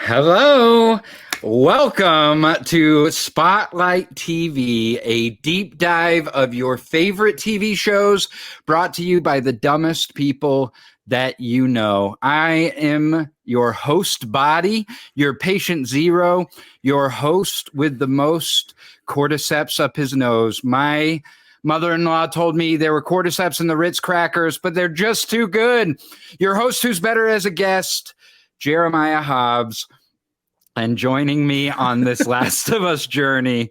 Hello. Welcome to Spotlight TV, a deep dive of your favorite TV shows brought to you by the dumbest people that you know. I am your host, Body, your patient zero, your host with the most cordyceps up his nose. My mother-in-law told me there were cordyceps in the Ritz crackers, but they're just too good. Your host who's better as a guest, Jeremiah Hobbs. And joining me on this Last of Us journey,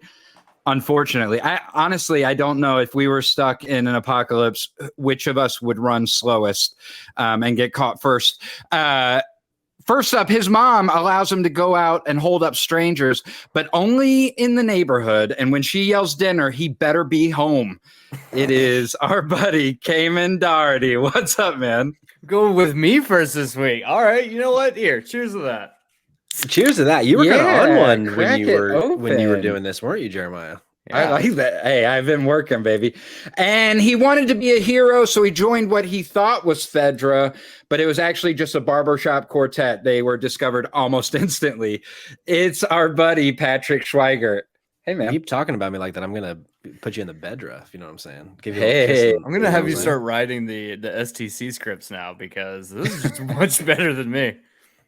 unfortunately, I don't know if we were stuck in an apocalypse, which of us would run slowest and get caught first. First up, his mom allows him to go out and hold up strangers, but only in the neighborhood. And when she yells dinner, he better be home. It is our buddy, Kamen Daugherty. What's up, man? Go with me first this week. All right, you know what? Here, cheers to that. Cheers to that. You were kind of on one when you were doing this, weren't you, Jeremiah? Yeah. I like that. Hey, I've been working, baby. And he wanted to be a hero, so he joined what he thought was Fedra, but it was actually just a barbershop quartet. They were discovered almost instantly. It's our buddy, Patrick Schweigert. Hey, man. You keep talking about me like that. I'm going to put you in the bedra, if you know what I'm saying. Give you I'm going to have you start writing the STC scripts now because this is just much better than me.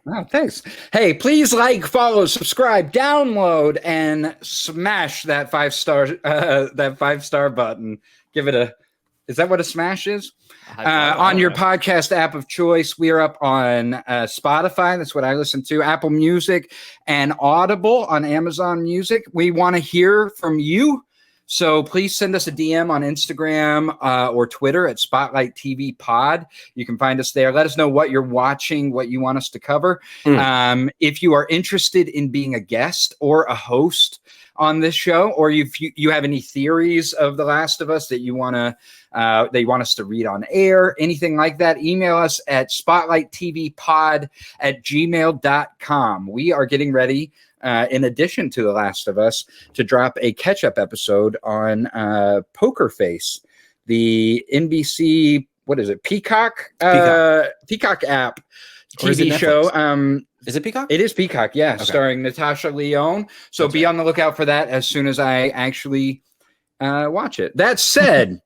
Oh, thanks. Hey, please like, follow, subscribe, download, and smash that 5-star button. Give it a. Is that what a smash is? On your podcast app of choice. We are up on Spotify. That's what I listen to. Apple Music and Audible on Amazon Music. We want to hear from you. So please send us a DM on Instagram or Twitter at Spotlight TV Pod. You can find us there. Let us know what you're watching, what you want us to cover. If you are interested in being a guest or a host on this show, or if you have any theories of The Last of Us that you want us to read on air, anything like that, email us at spotlighttvpod@gmail.com. We are getting ready, in addition to The Last of Us, to drop a catch-up episode on Poker Face, the NBC, what is it, Peacock app TV show. Is it Peacock? It is Peacock, yeah, okay. Starring Natasha Lyonne. So That's on the lookout for that as soon as I actually watch it. That said,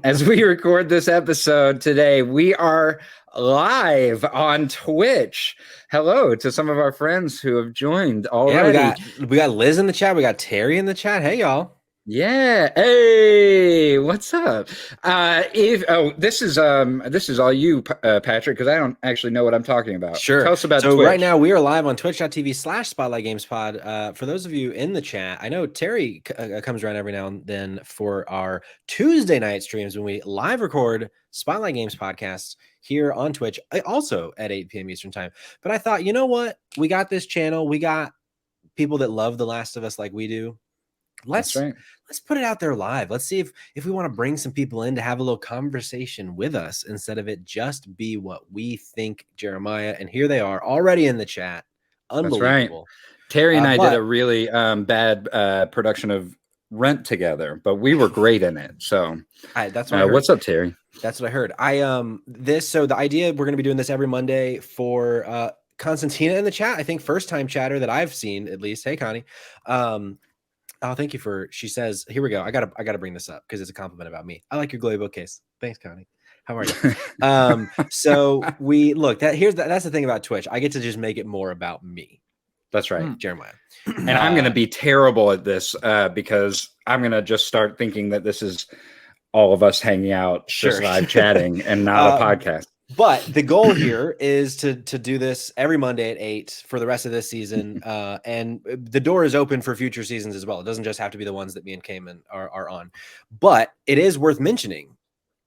as we record this episode today, we are live on Twitch. Hello to some of our friends who have joined already. Yeah, we got Liz in the chat. We got Terry in the chat. Hey, y'all. Yeah. Hey, what's up? This is all you, Patrick, because I don't actually know what I'm talking about. Sure. Tell us about Twitch. Twitch. Right now we are live on twitch.tv/SpotlightGamesPod. For those of you in the chat, I know Terry comes around every now and then for our Tuesday night streams when we live record Spotlight Games podcasts here on Twitch, also at 8 p.m. Eastern time. But I thought, you know what? We got this channel. We got people that love The Last of Us like we do. Let's put it out there live. Let's see if we want to bring some people in to have a little conversation with us instead of it just be what we think, Jeremiah. And here they are already in the chat. Unbelievable. That's right. Terry and I did a really bad production of Rent together, but we were great in it. So that's what what's up, Terry? That's what I heard. So the idea, we're going to be doing this every Monday for Constantina in the chat. I think first time chatter that I've seen, at least. Hey, Connie. Oh, thank you she says, here we go. I gotta bring this up because it's a compliment about me. I like your glowy bookcase. Thanks, Connie. How are you? So that's the thing about Twitch. I get to just make it more about me. That's right. Jeremiah. And I'm going to be terrible at this because I'm going to just start thinking that this is all of us hanging out, just live chatting and not a podcast. But the goal here is to do this every Monday at 8 for the rest of this season. And the door is open for future seasons as well. It doesn't just have to be the ones that me and Kamen are on. But it is worth mentioning,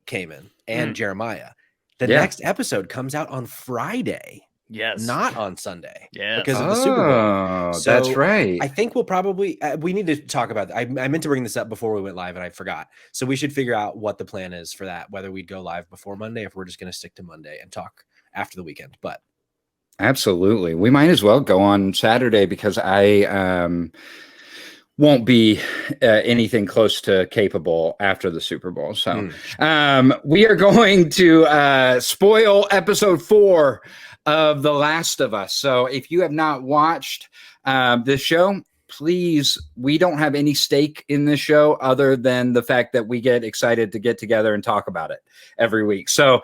Kamen and Jeremiah. The next episode comes out on Friday. Yes. Not on Sunday. Yeah. Because of the Super Bowl. So that's right. I think we'll probably we need to talk about that. I meant to bring this up before we went live and I forgot. So we should figure out what the plan is for that, whether we'd go live before Monday, if we're just going to stick to Monday and talk after the weekend. But absolutely. We might as well go on Saturday because I won't be anything close to capable after the Super Bowl. So we are going to spoil episode 4 of The Last of Us. So if you have not watched this show, please, we don't have any stake in this show other than the fact that we get excited to get together and talk about it every week. So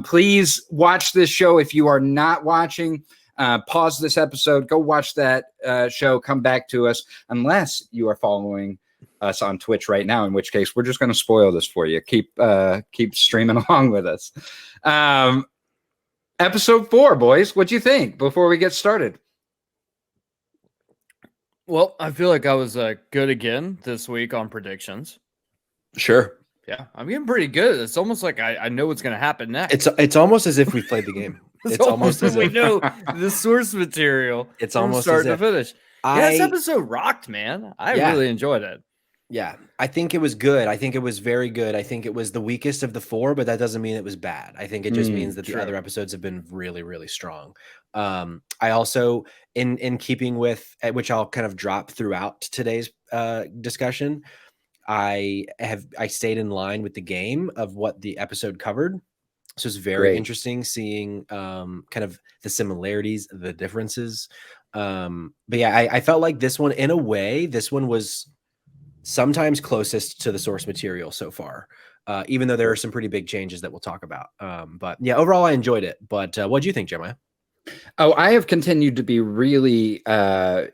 please watch this show. If you are not watching, pause this episode, go watch that show, come back to us, unless you are following us on Twitch right now, in which case we're just going to spoil this for you. Keep streaming along with us. Episode 4, boys, what do you think before we get started? Well, I feel like I was good again this week on predictions. Sure. Yeah, I'm getting pretty good. It's almost like I know what's going to happen next. It's almost as if we played the game. It's almost as we know the source material. It's from almost start as to if finish. This episode rocked, man. I really enjoyed it. Yeah, I think it was good. I think it was very good. I think it was the weakest of the 4, but that doesn't mean it was bad. I think it just means that the other episodes have been really, really strong. I also, in keeping with, which I'll kind of drop throughout today's discussion, I stayed in line with the game of what the episode covered. So it's very interesting seeing kind of the similarities, the differences. But yeah, I felt like this one, in a way, this one was sometimes closest to the source material so far, even though there are some pretty big changes that we'll talk about. But yeah, overall, I enjoyed it. But what do you think, Jeremiah? Oh, I have continued to be really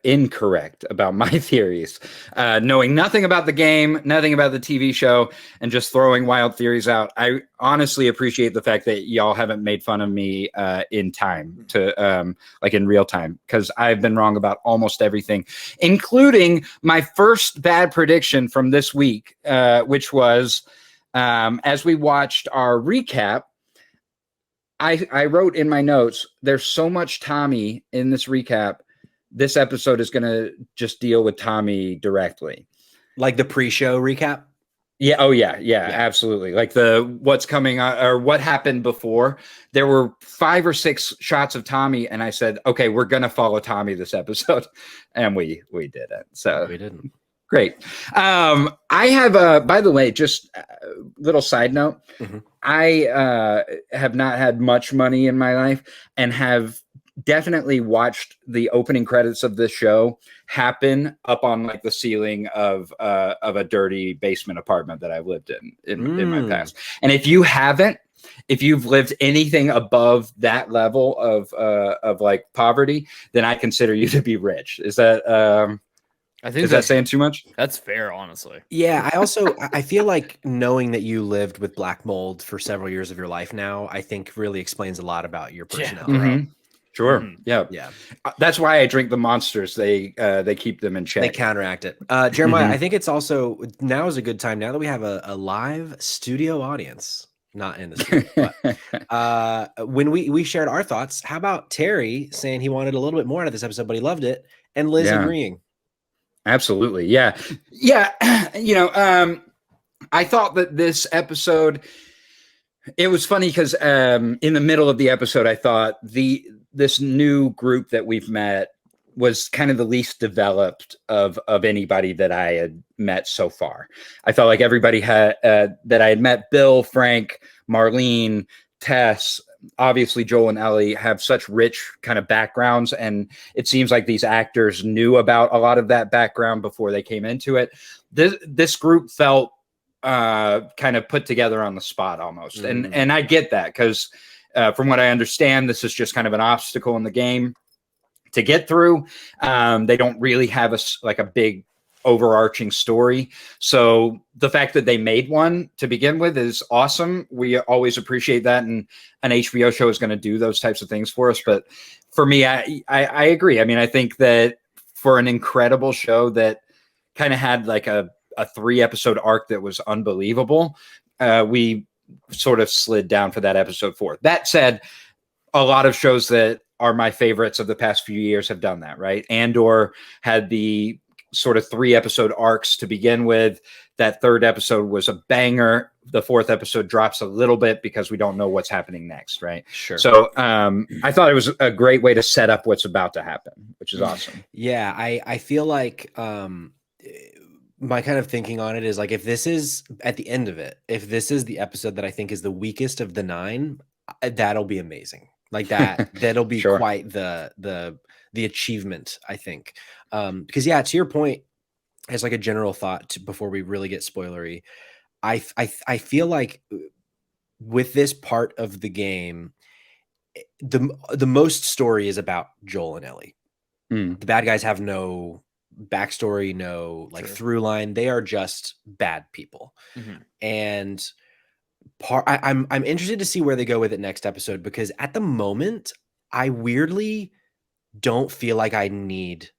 incorrect about my theories, knowing nothing about the game, nothing about the TV show, and just throwing wild theories out. I honestly appreciate the fact that y'all haven't made fun of me in time, to like in real time, because I've been wrong about almost everything, including my first bad prediction from this week, which was as we watched our recap, I wrote in my notes, there's so much Tommy in this recap. This episode is going to just deal with Tommy directly. Like the pre-show recap? Yeah. Oh, yeah, absolutely. Like the what's coming or what happened before. There were 5 or 6 shots of Tommy, and I said, okay, we're going to follow Tommy this episode. And we didn't. So we didn't. Great. I have by the way, just a little side note. I have not had much money in my life and have definitely watched the opening credits of this show happen up on like the ceiling of a dirty basement apartment that I've lived in my past. And if you haven't, if you've lived anything above that level of like poverty, then I consider you to be rich. Is that I think is that saying too much? That's fair, honestly. Yeah, I feel like knowing that you lived with black mold for several years of your life now, I think really explains a lot lot your personality. Sure. Yeah. That's why I drink the Monsters. They keep them in check. They counteract it. Jeremiah, I think it's also now is a good time, now that we have a live studio audience, not in the studio, but when we shared our thoughts, how about Terry saying he wanted a little bit more out of this episode, but he loved it, and Liz agreeing? Absolutely. Yeah. You know, I thought that this episode, it was funny because in the middle of the episode, I thought this new group that we've met was kind of the least developed of anybody that I had met so far. I felt like everybody that I had met, Bill, Frank, Marlene, Tess, obviously Joel and Ellie, have such rich kind of backgrounds, and it seems like these actors knew about a lot of that background before they came into it. This group felt kind of put together on the spot almost, and I get that because from what I understand, this is just kind of an obstacle in the game to get through. They don't really have a big overarching story. So the fact that they made one to begin with is awesome. We always appreciate that. And an HBO show is going to do those types of things for us. But for me, I agree. I mean, I think that for an incredible show that kind of had like a 3-episode arc that was unbelievable, we sort of slid down for that episode 4. That said, a lot of shows that are my favorites of the past few years have done that, right? Andor had the sort of 3-episode arcs to begin with. That 3rd episode was a banger. The 4th episode drops a little bit because we don't know what's happening next, right? Sure. So I thought it was a great way to set up what's about to happen, which is awesome. Yeah, I feel like my kind of thinking on it is like, if this is at the end of it, if this is the episode that I think is the weakest of the 9, that'll be amazing. like that. That'll be Sure. quite the achievement, I think. Because yeah, to your point, as like a general thought before we really get spoilery, I feel like with this part of the game, the most story is about Joel and Ellie. The bad guys have no backstory, no like through line. They are just bad people. And I'm interested to see where they go with it next episode, because at the moment I weirdly don't feel like I need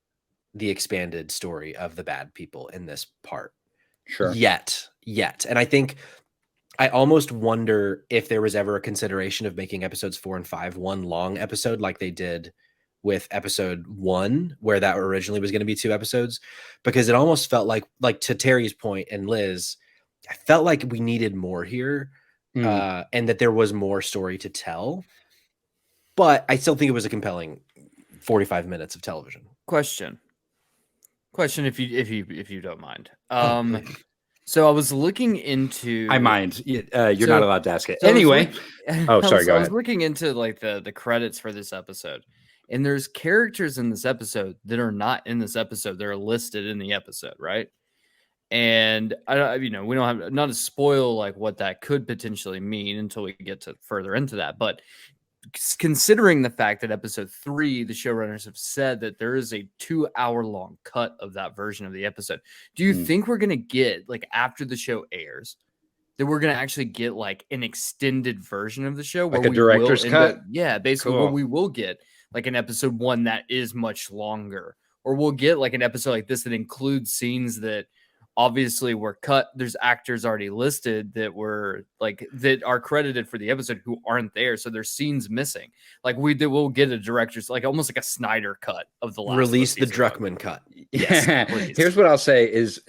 the expanded story of the bad people in this part yet. And I think I almost wonder if there was ever a consideration of making episodes 4 and 5 one long episode like they did with episode 1, where that originally was going to be 2 episodes, because it almost felt like to Terry's point and Liz, I felt like we needed more here, and that there was more story to tell, but I still think it was a compelling 45 minutes of television. Question if you don't mind. So I was looking into. I mind. You're not allowed to ask it. Anyway. Go ahead. I was looking into like the credits for this episode, and there's characters in this episode that are not in this episode. They're listed in the episode, right? And we don't have not to spoil like what that could potentially mean until we get to further into that. But considering the fact that episode 3, the showrunners have said that there is a 2-hour-long cut of that version of the episode, do you think we're going to get, like, after the show airs, that we're going to actually get like an extended version of the show, where like a director's cut? Basically cool. Where we will get like an episode 1 that is much longer, or we'll get like an episode like this that includes scenes that obviously were cut. There's actors already listed that were like that are credited for the episode who aren't there, so there's scenes missing. Like we'll get a director's like almost like a Snyder cut of the last. Release the Druckmann cut. Yes, here's what I'll say is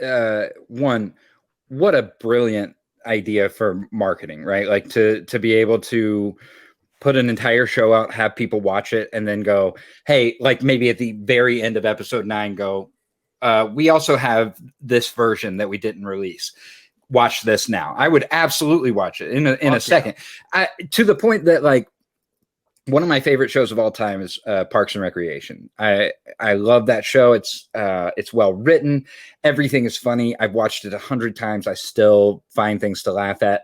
one, what a brilliant idea for marketing, right? Like to be able to put an entire show out, have people watch it, and then go, hey, like maybe at the very end of episode 9, go, we also have this version that we didn't release. Watch this now. I would absolutely watch it in a second. To the point that like one of my favorite shows of all time is Parks and Recreation. I love that show. It's well written. Everything is funny. I've watched it 100 times. I still find things to laugh at.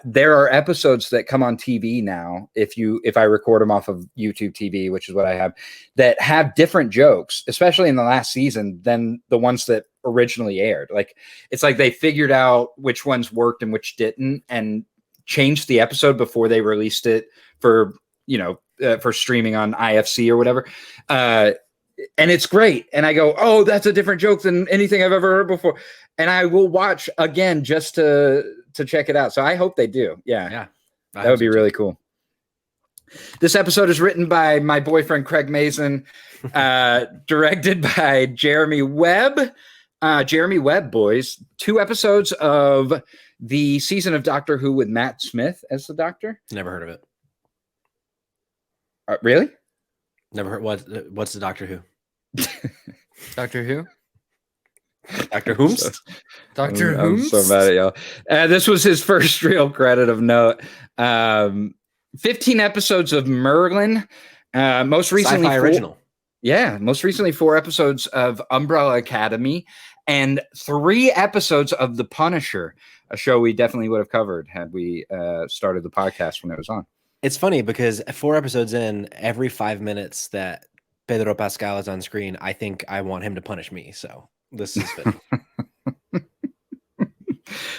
There are episodes that come on TV now, if I record them off of YouTube TV, which is what I have, that have different jokes, especially in the last season, than the ones that originally aired. Like it's like they figured out which ones worked and which didn't, and changed the episode before they released it for for streaming on IFC or whatever. And it's great. And I go, oh, that's a different joke than anything I've ever heard before. And I will watch again just to check it out. So I hope they do. Yeah. That would be really cool. This episode is written by my boyfriend, Craig Mason, directed by Jeremy Webb. Jeremy Webb, boys. 2 episodes of the season of Doctor Who with Matt Smith as the Doctor. Never heard of it. Really? Never heard. What's the Doctor Who? Doctor Who? Dr. Whomst? Dr. Whomst? I'm so mad at y'all. This was his first real credit of note. 15 episodes of Merlin. Most recently, Sci-fi original. Yeah, most recently 4 episodes of Umbrella Academy and 3 episodes of The Punisher, a show we definitely would have covered had we started the podcast when it was on. It's funny because 4 episodes in, every 5 minutes that Pedro Pascal is on screen, I think I want him to punish me. So this is fitting.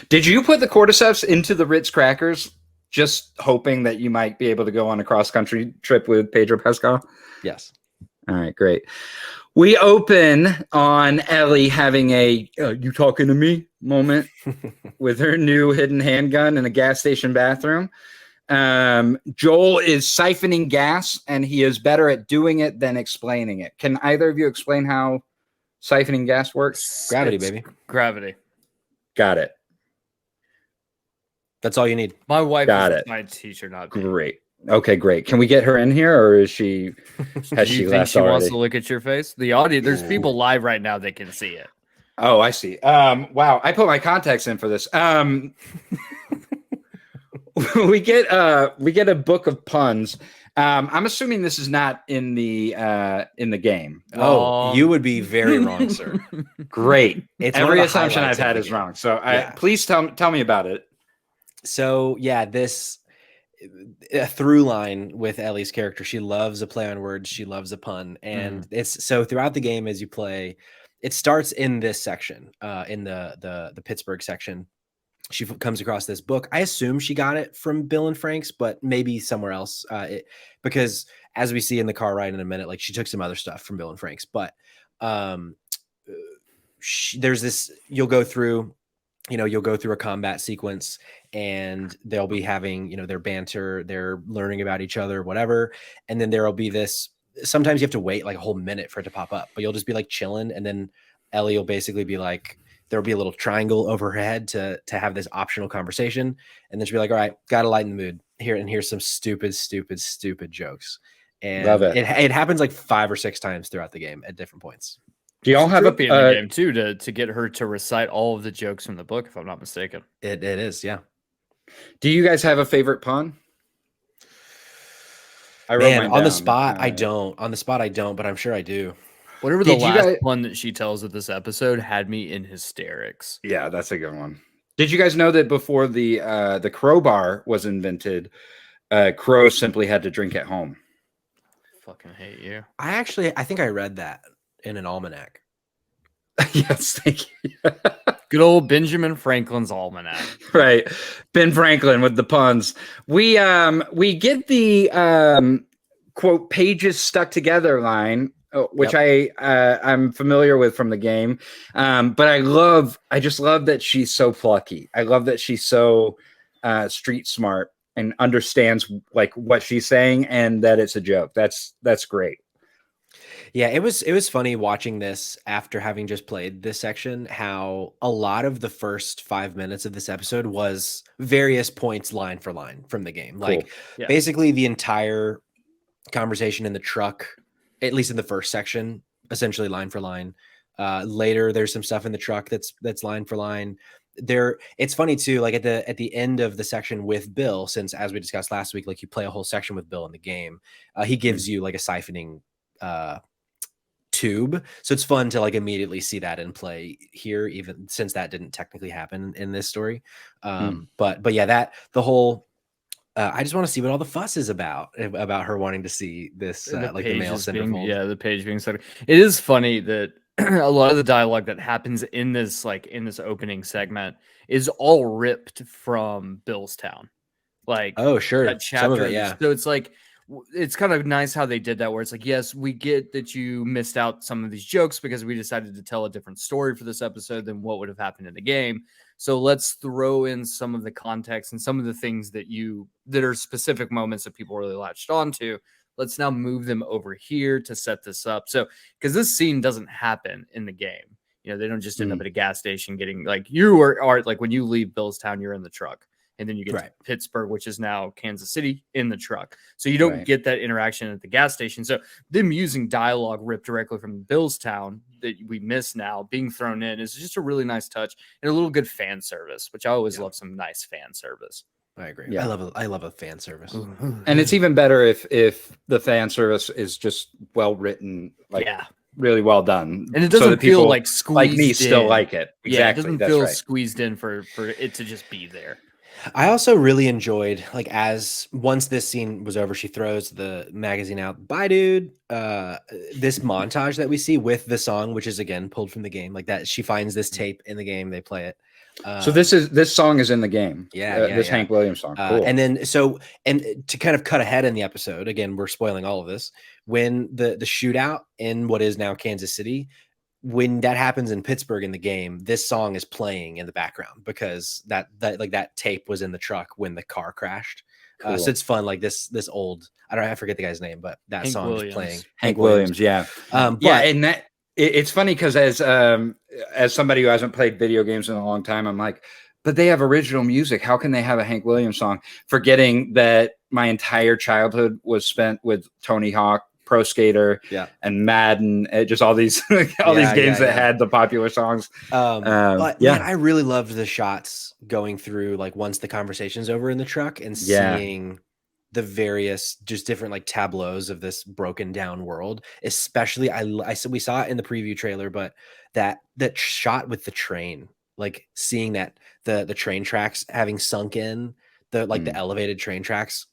Did you put the cordyceps into the Ritz crackers just hoping that you might be able to go on a cross-country trip with Pedro Pascal? Yes. All right, great. We open on Ellie having a you talking to me moment with her new hidden handgun in a gas station bathroom. Joel is siphoning gas, and he is better at doing it than explaining it. Can either of you explain how siphoning gas works? Gravity, baby. Gravity. Got it. That's all you need. My wife Got is it. my teacher, not great. Okay, great. Can we get her in here, or is she? Has Do she you think left she already? wants to look at your face? The audience. There's people live right now that can see it. Oh, I see. Wow, I put my contacts in for this. We get a book of puns, I'm assuming this is not in the game. Oh, you Wrong. would be very wrong, sir. Great. It's one of Every the assumption I've highlights of had the is game. wrong. So Yeah. please tell me about it. So yeah, this a through line with Ellie's character. She loves a play on words. She loves a pun, and it's so throughout the game as you play. It starts in this section, in the Pittsburgh section. She comes across this book. I assume she got it from Bill and Frank's, but maybe somewhere else. Because as we see in the car ride in a minute, like she took some other stuff from Bill and Frank's. But there's this. You'll go through a combat sequence, and they'll be having their banter. They're learning about each other, whatever. And then there'll be this. Sometimes you have to wait like a whole minute for it to pop up, but you'll just be like chilling, and then Ellie will basically be like. There'll be a little triangle over her head to have this optional conversation. And then she'll be like, all right, got to lighten the mood here. And here's some stupid jokes. And Love it. It happens like 5 or 6 times throughout the game at different points. Do y'all have in the game too to get her to recite all of the jokes from the book, if I'm not mistaken? It is, yeah. Do you guys have a favorite pun? On the spot, I don't. On the spot, I don't, but I'm sure I do. Whatever the last one that she tells of this episode had me in hysterics. Yeah, that's a good one. Did you guys know that before the crowbar was invented, crows simply had to drink at home? Fucking hate you. I think I read that in an almanac. Yes, thank you. Good old Benjamin Franklin's almanac. Right. Ben Franklin with the puns. We get the quote pages stuck together line, which I'm familiar with from the game. But I just love that she's so plucky. I love that she's so street smart and understands like what she's saying and that it's a joke. That's great. Yeah, it was funny watching this after having just played this section, how a lot of the first 5 minutes of this episode was various points line for line from the game. Cool. Like basically the entire conversation in the truck, at least in the first section, essentially line for line. Later there's some stuff in the truck that's line for line. It's funny too, like at the end of the section with Bill, since as we discussed last week, like you play a whole section with Bill in the game, he gives you like a siphoning tube, so it's fun to like immediately see that in play here, even since that didn't technically happen in this story. But yeah, that the whole I just want to see what all the fuss is about her wanting to see this like the male centerfold. Yeah, the page being centered. It is funny that a lot of the dialogue that happens in this opening segment is all ripped from Billstown. Like, oh sure, that chapter. Some of it, yeah. So it's like, it's kind of nice how they did that, where it's like, yes, we get that you missed out some of these jokes because we decided to tell a different story for this episode than what would have happened in the game. So let's throw in some of the context and some of the things that are specific moments that people really latched onto. Let's now move them over here to set this up. So, because this scene doesn't happen in the game, they don't just end up at a gas station getting like, you are like when you leave Billstown, you're in the truck. And then you get to Pittsburgh, which is now Kansas City, in the truck. So you don't get that interaction at the gas station. So them using dialogue ripped directly from Billstown that we miss now being thrown in is just a really nice touch and a little good fan service, which I always love some nice fan service. I agree. Yeah. I love a fan service. And it's even better if the fan service is just well written, like really well done. And it doesn't feel like squeezed like me in. Still like it. Exactly. Yeah, it doesn't feel squeezed in for it to just be there. I also really enjoyed, like, once this scene was over, she throws the magazine out. Bye, dude. This montage that we see with the song, which is again pulled from the game, like that. She finds this tape in the game. They play it. So this song is in the game. This Hank Williams song. Cool. And then and to kind of cut ahead in the episode, again, we're spoiling all of this. When the shootout in what is now Kansas City, when that happens in Pittsburgh in the game, this song is playing in the background because that tape was in the truck when the car crashed. Cool. So it's fun. Like this old, I forget the guy's name, but that song is playing. Hank Williams. Yeah. And that it's funny because as somebody who hasn't played video games in a long time, I'm like, but they have original music. How can they have a Hank Williams song? Forgetting that my entire childhood was spent with Tony Hawk, Pro Skater, and Madden, just all these these games that had the popular songs. But man, I really loved the shots going through, like once the conversation's over in the truck and seeing the various just different like tableaus of this broken down world. Especially I said we saw it in the preview trailer, but that shot with the train, like seeing that the train tracks having sunk in, the elevated train tracks,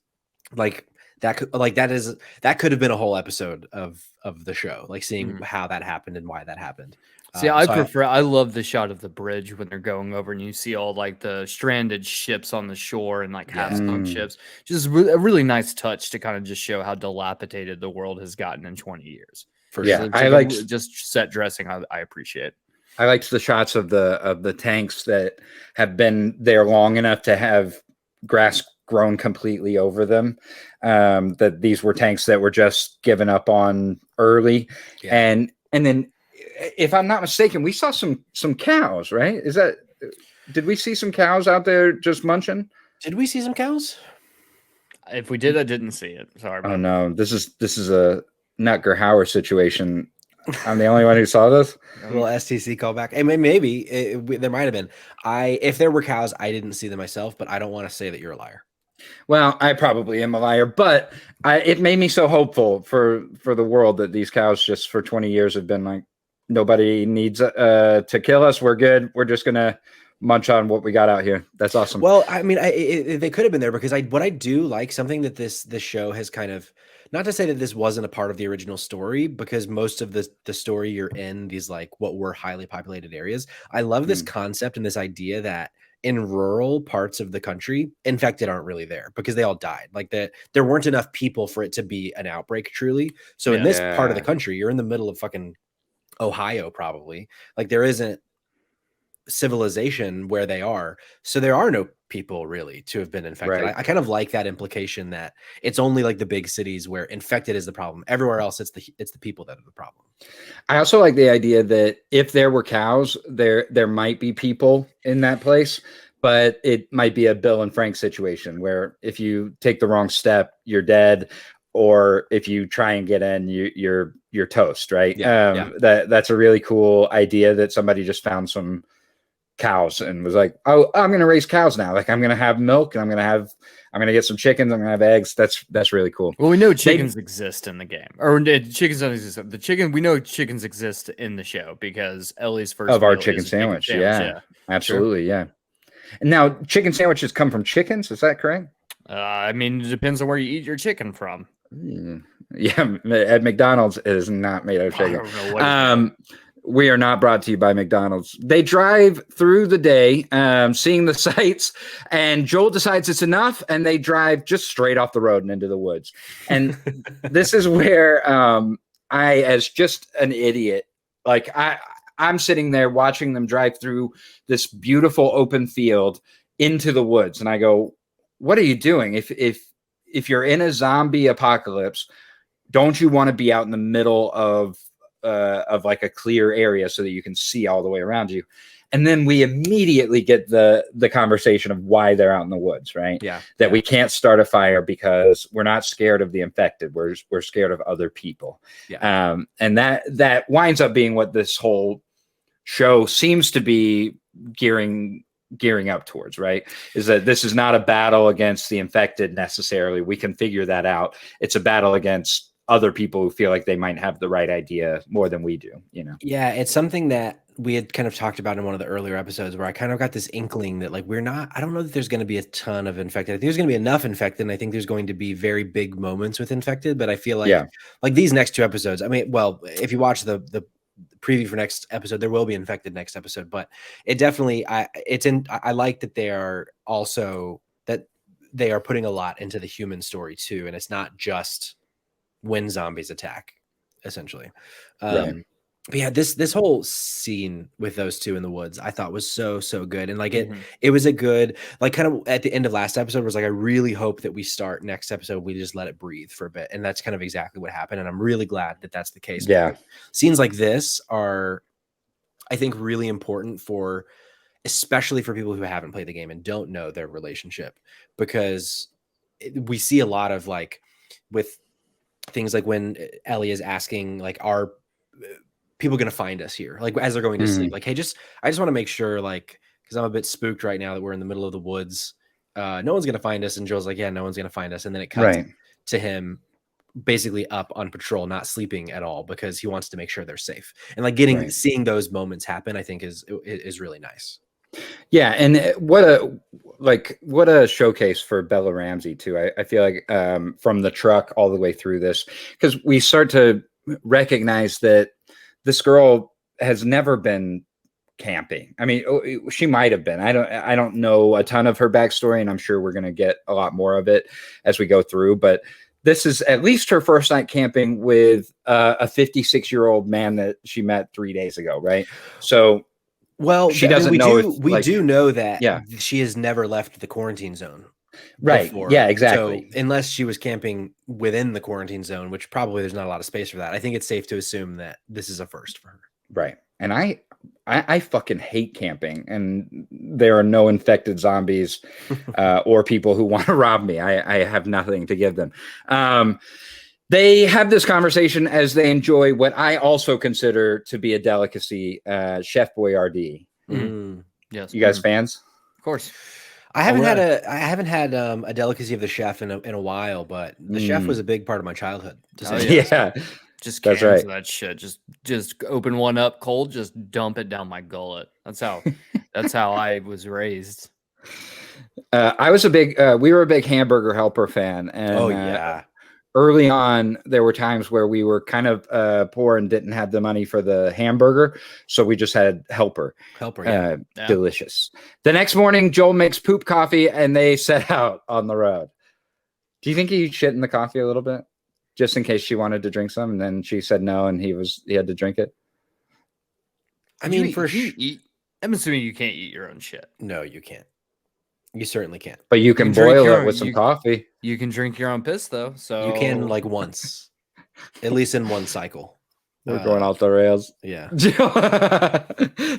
like that could have been a whole episode of the show, like seeing how that happened and why that happened. See, I love the shot of the bridge when they're going over and you see all like the stranded ships on the shore and like half-sunk ships. Just a really nice touch to kind of just show how dilapidated the world has gotten in 20 years. For sure. I like just set dressing. I appreciate. I liked the shots of the tanks that have been there long enough to have grass grown completely over them. That these were tanks that were just given up on early, and then, if I'm not mistaken, we saw some cows, right? Did we see some cows out there just munching? Did we see some cows? If we did, I didn't see it. Sorry. Oh no, this is a Nutger Hauer situation. I'm the only one who saw this. A little STC callback. Hey, maybe there might have been. If there were cows, I didn't see them myself, but I don't want to say that you're a liar. Well, I probably am a liar, but it made me so hopeful for the world that these cows just for 20 years have been like, nobody needs to kill us. We're good. We're just gonna munch on what we got out here. That's awesome. Well, I mean, they could have been there because what I do like, something that this show has kind of, not to say that this wasn't a part of the original story, because most of the story you're in these like what were highly populated areas. I love this concept and this idea that in rural parts of the country, infected aren't really there because they all died. Like there weren't enough people for it to be an outbreak truly. So in this part of the country, you're in the middle of fucking Ohio, probably. Like there isn't civilization where they are, so there are no people really to have been infected. I kind of like that implication that it's only like the big cities where infected is the problem. Everywhere else, it's the people that are the problem. I also like the idea that if there were cows, there might be people in that place, but it might be a Bill and Frank situation where if you take the wrong step, you're dead, or if you try and get in, you're toast, right? That's a really cool idea that somebody just found some cows and was like, oh, I'm gonna raise cows now. Like I'm gonna have milk and I'm gonna get some chickens, I'm gonna have eggs. That's really cool. Well, we know chickens exist in the game. Or chickens don't exist. We know chickens exist in the show because Ellie's first of our chicken sandwich. Yeah. Absolutely, sure. Yeah. And now chicken sandwiches come from chickens, is that correct? I mean, it depends on where you eat your chicken from. Yeah, at McDonald's it is not made of chicken. I don't know what we are not brought to you by McDonald's. They drive through the day, seeing the sights, and Joel decides it's enough, and they drive just straight off the road and into the woods. And this is where I, as just an idiot, like I'm sitting there watching them drive through this beautiful open field into the woods, and I go, what are you doing? If you're in a zombie apocalypse, don't you want to be out in the middle of like a clear area so that you can see all the way around you? And then we immediately get the conversation of why they're out in the woods, right? Yeah. That we can't start a fire because we're not scared of the infected. We're scared of other people. Yeah. And that winds up being what this whole show seems to be gearing up towards, right? Is that this is not a battle against the infected necessarily. We can figure that out. It's a battle against other people who feel like they might have the right idea more than we do, you know? Yeah, it's something that we had kind of talked about in one of the earlier episodes where I kind of got this inkling that like I don't know that there's going to be a ton of infected. I think there's going to be enough infected, and I think there's going to be very big moments with infected, but I feel like like these next two episodes, I mean, well, if you watch the preview for next episode, there will be infected next episode, but it definitely I like that they are putting a lot into the human story too, and it's not just when zombies attack, essentially. But yeah, this whole scene with those two in the woods, I thought was so good, and like it was a good, like, kind of at the end of last episode was like, I really hope that we start next episode, we just let it breathe for a bit, and that's kind of exactly what happened, and I'm really glad that that's the case. Yeah, scenes like this are, I think, really important for, especially for people who haven't played the game and don't know their relationship, because we see a lot of like with things like when Ellie is asking, like, are people going to find us here? Like, as they're going to sleep, like, hey, I just want to make sure, like, because I'm a bit spooked right now that we're in the middle of the woods no one's gonna find us, and Joel's like, yeah, no one's gonna find us, and then it cuts to him basically up on patrol, not sleeping at all because he wants to make sure they're safe. And like seeing those moments happen, I think is really nice. Yeah, and what a showcase for Bella Ramsey too. I feel like from the truck all the way through this, because we start to recognize that this girl has never been camping. I mean, she might have been. I don't know a ton of her backstory, and I'm sure we're going to get a lot more of it as we go through. But this is at least her first night camping with a 56-year-old man that she met 3 days ago, right? So, well, she doesn't know. We do know that she has never left the quarantine zone. Right. Before. Yeah, exactly. So unless she was camping within the quarantine zone, which probably there's not a lot of space for that, I think it's safe to assume that this is a first for her. Right. And I fucking hate camping, and there are no infected zombies or people who want to rob me. I have nothing to give them. They have this conversation as they enjoy what I also consider to be a delicacy, Chef Boyardee. Yes. You guys fans? Of course. I haven't had a delicacy of the chef in a while, but the chef was a big part of my childhood. Yeah. Just cans of that shit. Just open one up cold, just dump it down my gullet. That's how I was raised. I was we were a big Hamburger Helper fan. And early on, there were times where we were kind of poor and didn't have the money for the hamburger. So we just had Helper. Delicious. The next morning, Joel makes poop coffee and they set out on the road. Do you think he shit in the coffee a little bit? Just in case she wanted to drink some, and then she said no, and he had to drink it. I mean, I'm assuming you can't eat your own shit. No, you can't. You certainly can't. But you can boil it with some coffee. You can drink your own piss, though. So you can like once, at least in one cycle. We're going off the rails. Yeah.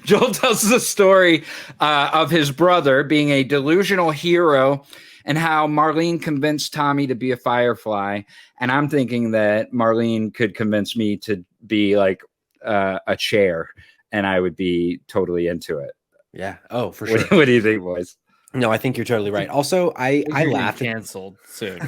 Joel tells the story of his brother being a delusional hero and how Marlene convinced Tommy to be a Firefly. And I'm thinking that Marlene could convince me to be like a chair, and I would be totally into it. Yeah. Oh, for sure. What do you think, boys? No, I think you're totally right. Also, I laughed. Canceled soon.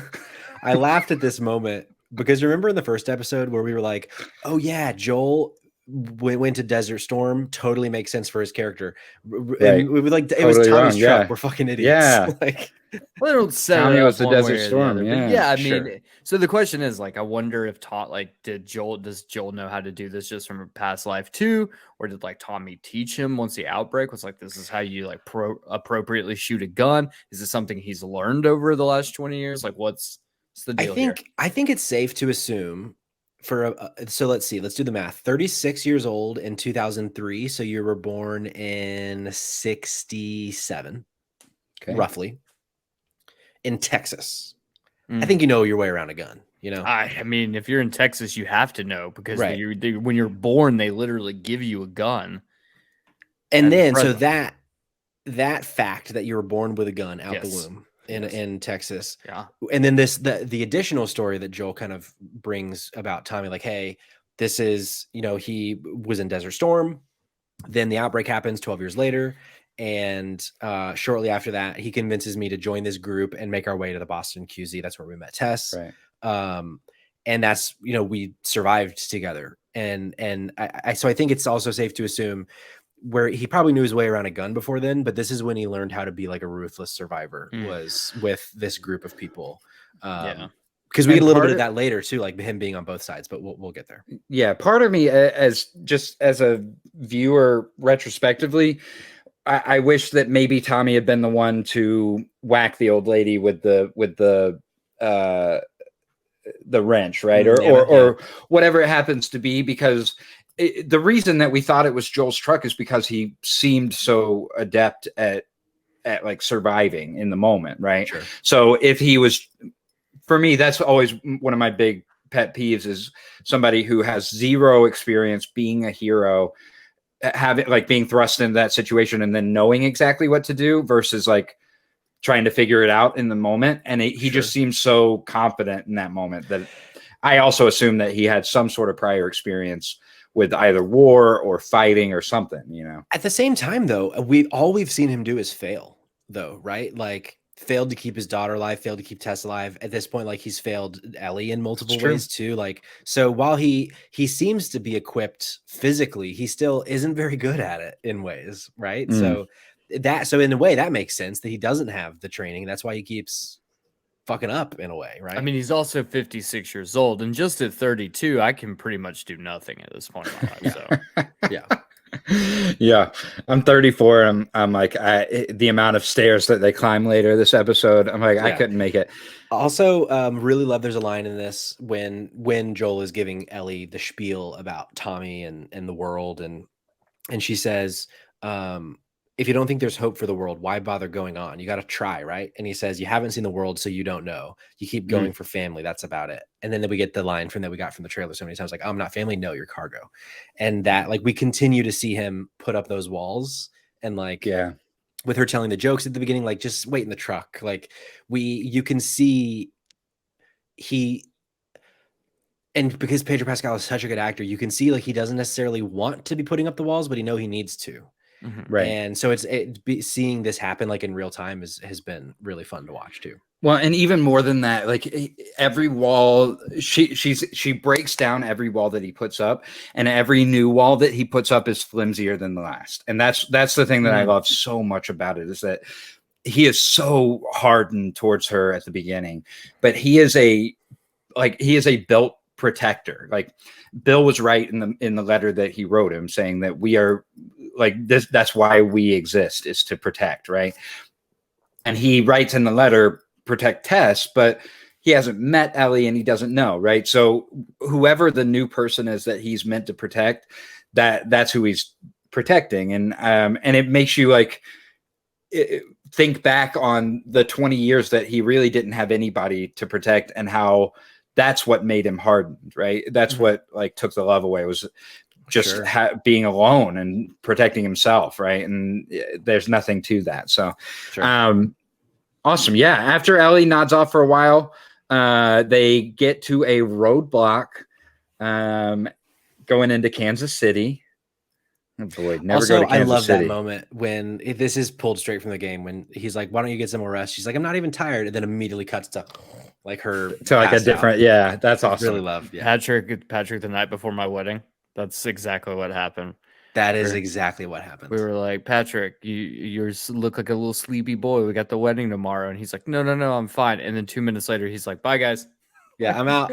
I laughed at this moment because remember in the first episode where we were like, "Oh yeah, Joel went to Desert Storm. Totally makes sense for his character." Right. And we were like, "It was Tommy's truck. Yeah. We're fucking idiots." Yeah. Like, well, they don't say Tommy was the Desert Storm. Yeah, I mean, so the question is, like, I wonder if does Joel know how to do this just from a past life too, or did like Tommy teach him once the outbreak was like, this is how you like appropriately shoot a gun? Is this something he's learned over the last 20 years? Like, what's the deal? I think it's safe to assume so let's see, let's do the math. 36 years old in 2003, so you were born in 67, roughly. In Texas. I think you know your way around a gun, you know? I mean, if you're in Texas, you have to know because when you're born, they literally give you a gun. And then, so that fact that you were born with a gun out the womb in Texas. Yeah. And then the additional story that Joel kind of brings about Tommy, like, hey, this is, he was in Desert Storm. Then the outbreak happens 12 years later. And shortly after that, he convinces me to join this group and make our way to the Boston QZ. That's where we met Tess. Right. And that's, we survived together. And so I think it's also safe to assume where he probably knew his way around a gun before then, but this is when he learned how to be like a ruthless survivor was with this group of people. Because we get a little bit of that later too, like him being on both sides, but we'll get there. Yeah. Part of me as a viewer retrospectively, I wish that maybe Tommy had been the one to whack the old lady with the wrench, right? Or whatever it happens to be, because the reason that we thought it was Joel's truck is because he seemed so adept at like surviving in the moment, right? Sure. So if he was, for me, that's always one of my big pet peeves is somebody who has zero experience being a hero, being thrust into that situation and then knowing exactly what to do versus like trying to figure it out in the moment. And he just seems so confident in that moment that I also assume that he had some sort of prior experience with either war or fighting or something, At the same time, though, we've seen him do is fail, though, right? Like failed to keep his daughter alive, failed to keep Tess alive. At this point, like he's failed Ellie in multiple ways too. Like, so while he seems to be equipped physically, he still isn't very good at it in ways, right? So in a way that makes sense that he doesn't have the training. That's why he keeps fucking up in a way, right? I mean, he's also 56 years old, and just at 32, I can pretty much do nothing at this point in my life. So yeah. Yeah, I'm 34. And I'm like, the amount of stairs that they climb later this episode, I'm like, I couldn't make it. Also, really love there's a line in this when Joel is giving Ellie the spiel about Tommy and the world, and she says, if you don't think there's hope for the world, why bother going on? You got to try, right? And he says, you haven't seen the world, so you don't know. You keep going for family. That's about it. And then we get the line that we got from the trailer so many times, like, I'm not family. No, you're cargo. And that, like, we continue to see him put up those walls, and like, with her telling the jokes at the beginning, like, just wait in the truck. Like, you can see and because Pedro Pascal is such a good actor, you can see like he doesn't necessarily want to be putting up the walls, but he needs to. Right. And so seeing this happen like in real time has been really fun to watch too. Well, and even more than that, like every wall, she breaks down every wall that he puts up, and every new wall that he puts up is flimsier than the last. And that's the thing that I love so much about it, is that he is so hardened towards her at the beginning, but he is a built protector. Like Bill was right in the letter that he wrote him, saying that we are like this. That's why we exist, is to protect, right? And he writes in the letter, protect Tess, but he hasn't met Ellie and he doesn't know, right? So whoever the new person is that he's meant to protect, that's who he's protecting. And it makes you like think back on the 20 years that he really didn't have anybody to protect, and how that's what made him hardened, right? That's what like took the love away, was just being alone and protecting himself, right? And there's nothing to that. So awesome. Yeah. After Ellie nods off for a while, they get to a roadblock going into Kansas City. Oh boy, never go to Kansas City. I love that moment when this is pulled straight from the game, when he's like, why don't you get some more rest? She's like, I'm not even tired. And then immediately cuts to like her to like a different that's awesome. Really love Patrick the night before my wedding. That's exactly what happened. That is exactly what happened. We were like, Patrick, you look like a little sleepy boy. We got the wedding tomorrow. And he's like, no, I'm fine. And then 2 minutes later, he's like, bye guys. Yeah, I'm out.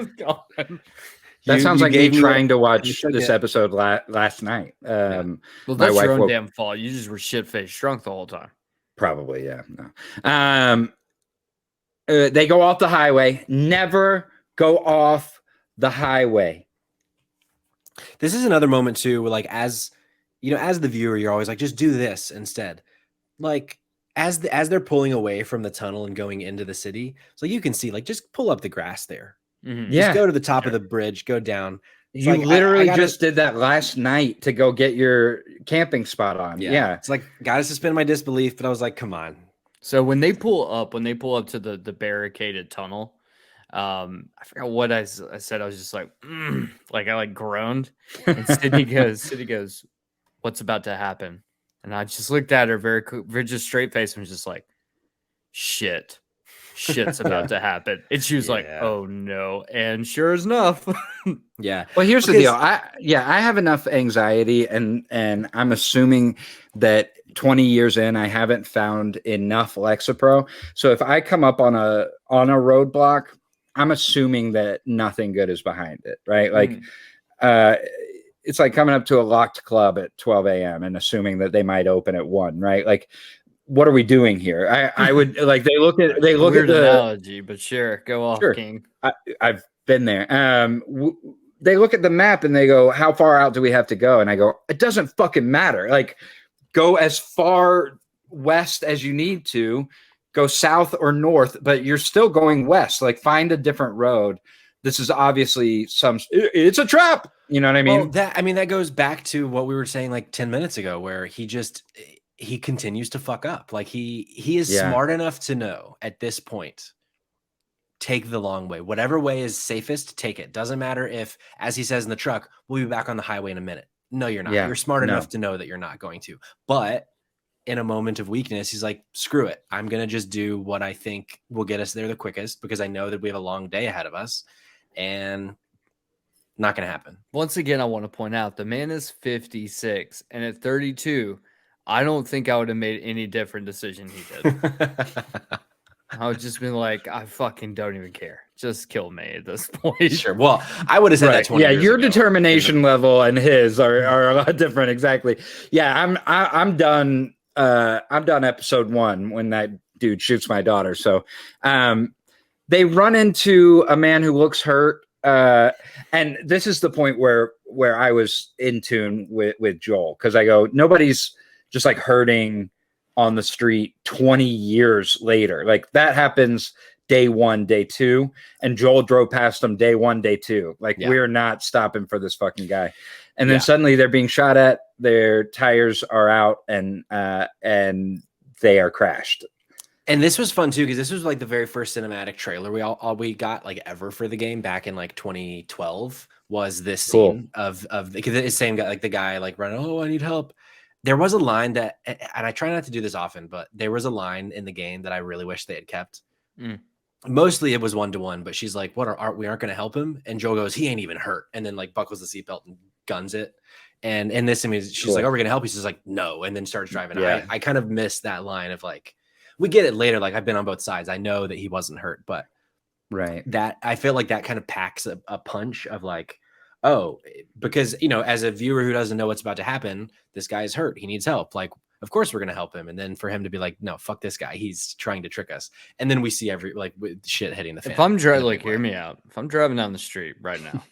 That sounds like me trying to watch this episode last night. Well, that's your own damn fault. You just were shit-faced drunk the whole time. Probably, yeah. No. They go off the highway. Never go off the highway. This is another moment too, where like, as you know, as the viewer, you're always like, just do this instead. Like as they're pulling away from the tunnel and going into the city, so you can see, like, just pull up the grass there. Just go to the top of the bridge, go down. It's you like, literally just did that last night to go get your camping spot on. Yeah. It's like, gotta suspend my disbelief, but I was like, come on. So when they pull up to the barricaded tunnel, I forgot what I said. I was just like, like I like groaned. And Sydney goes, what's about to happen? And I just looked at her very just straight face and was just like, shit's about to happen. And she was like, oh no. And sure enough. Yeah. Well, here's the deal. I have enough anxiety, and I'm assuming that 20 years in, I haven't found enough Lexapro. So if I come up on a roadblock, I'm assuming that nothing good is behind it, right? Like, it's like coming up to a locked club at 12 a.m. and assuming that they might open at 1, right? Like, what are we doing here? I would like, they look at the analogy, but sure, go off, King. I've been there. They look at the map and they go, how far out do we have to go? And I go, it doesn't fucking matter. Like, go as far west as you need to, go south or north, but you're still going west. Like, find a different road. This is obviously it's a trap. You know what I mean? Well, that goes back to what we were saying like 10 minutes ago, where he continues to fuck up. Like he is smart enough to know at this point, take the long way. Whatever way is safest, take it. Doesn't matter if, as he says in the truck, we'll be back on the highway in a minute. No, you're not. You're smart enough to know that you're not going to. But in a moment of weakness, he's like, screw it. I'm going to just do what I think will get us there the quickest because I know that we have a long day ahead of us, and not going to happen. Once again, I want to point out the man is 56, and at 32, I don't think I would have made any different decision he did. I would just been like, I fucking don't even care. Just kill me at this point. Sure. Well, I would have said that 20 years your ago. determination level and his are a lot different. Exactly. Yeah, I'm done. I'm done episode 1 when that dude shoots my daughter. So they run into a man who looks hurt. And this is the point where I was in tune with Joel, because I go, nobody's just like hurting on the street 20 years later. Like that happens day 1, day 2, and Joel drove past them day 1, day 2. Like we're not stopping for this fucking guy. And then suddenly they're being shot at, their tires are out, and they are crashed. And this was fun too, because this was like the very first cinematic trailer we got like ever for the game back in like 2012. Was this scene of the same guy, like the guy like running, oh, I need help. There was a line that, and I try not to do this often, but there was a line in the game that I really wish they had kept. Mostly it was 1-to-1, but she's like, we aren't going to help him? And Joel goes, he ain't even hurt. And then like buckles the seatbelt and guns it. And in this image, she's like, oh, we're going to help you. She's like, no. And then starts driving. Yeah. I kind of missed that line of like, we get it later. Like I've been on both sides. I know that he wasn't hurt, but that I feel like that kind of packs a punch of like, oh, because, you know, as a viewer who doesn't know what's about to happen, this guy is hurt. He needs help. Like, of course we're going to help him. And then for him to be like, no, fuck this guy. He's trying to trick us. And then we see every like shit hitting the fan. If I'm driving, like, hear me out. If I'm driving down the street right now,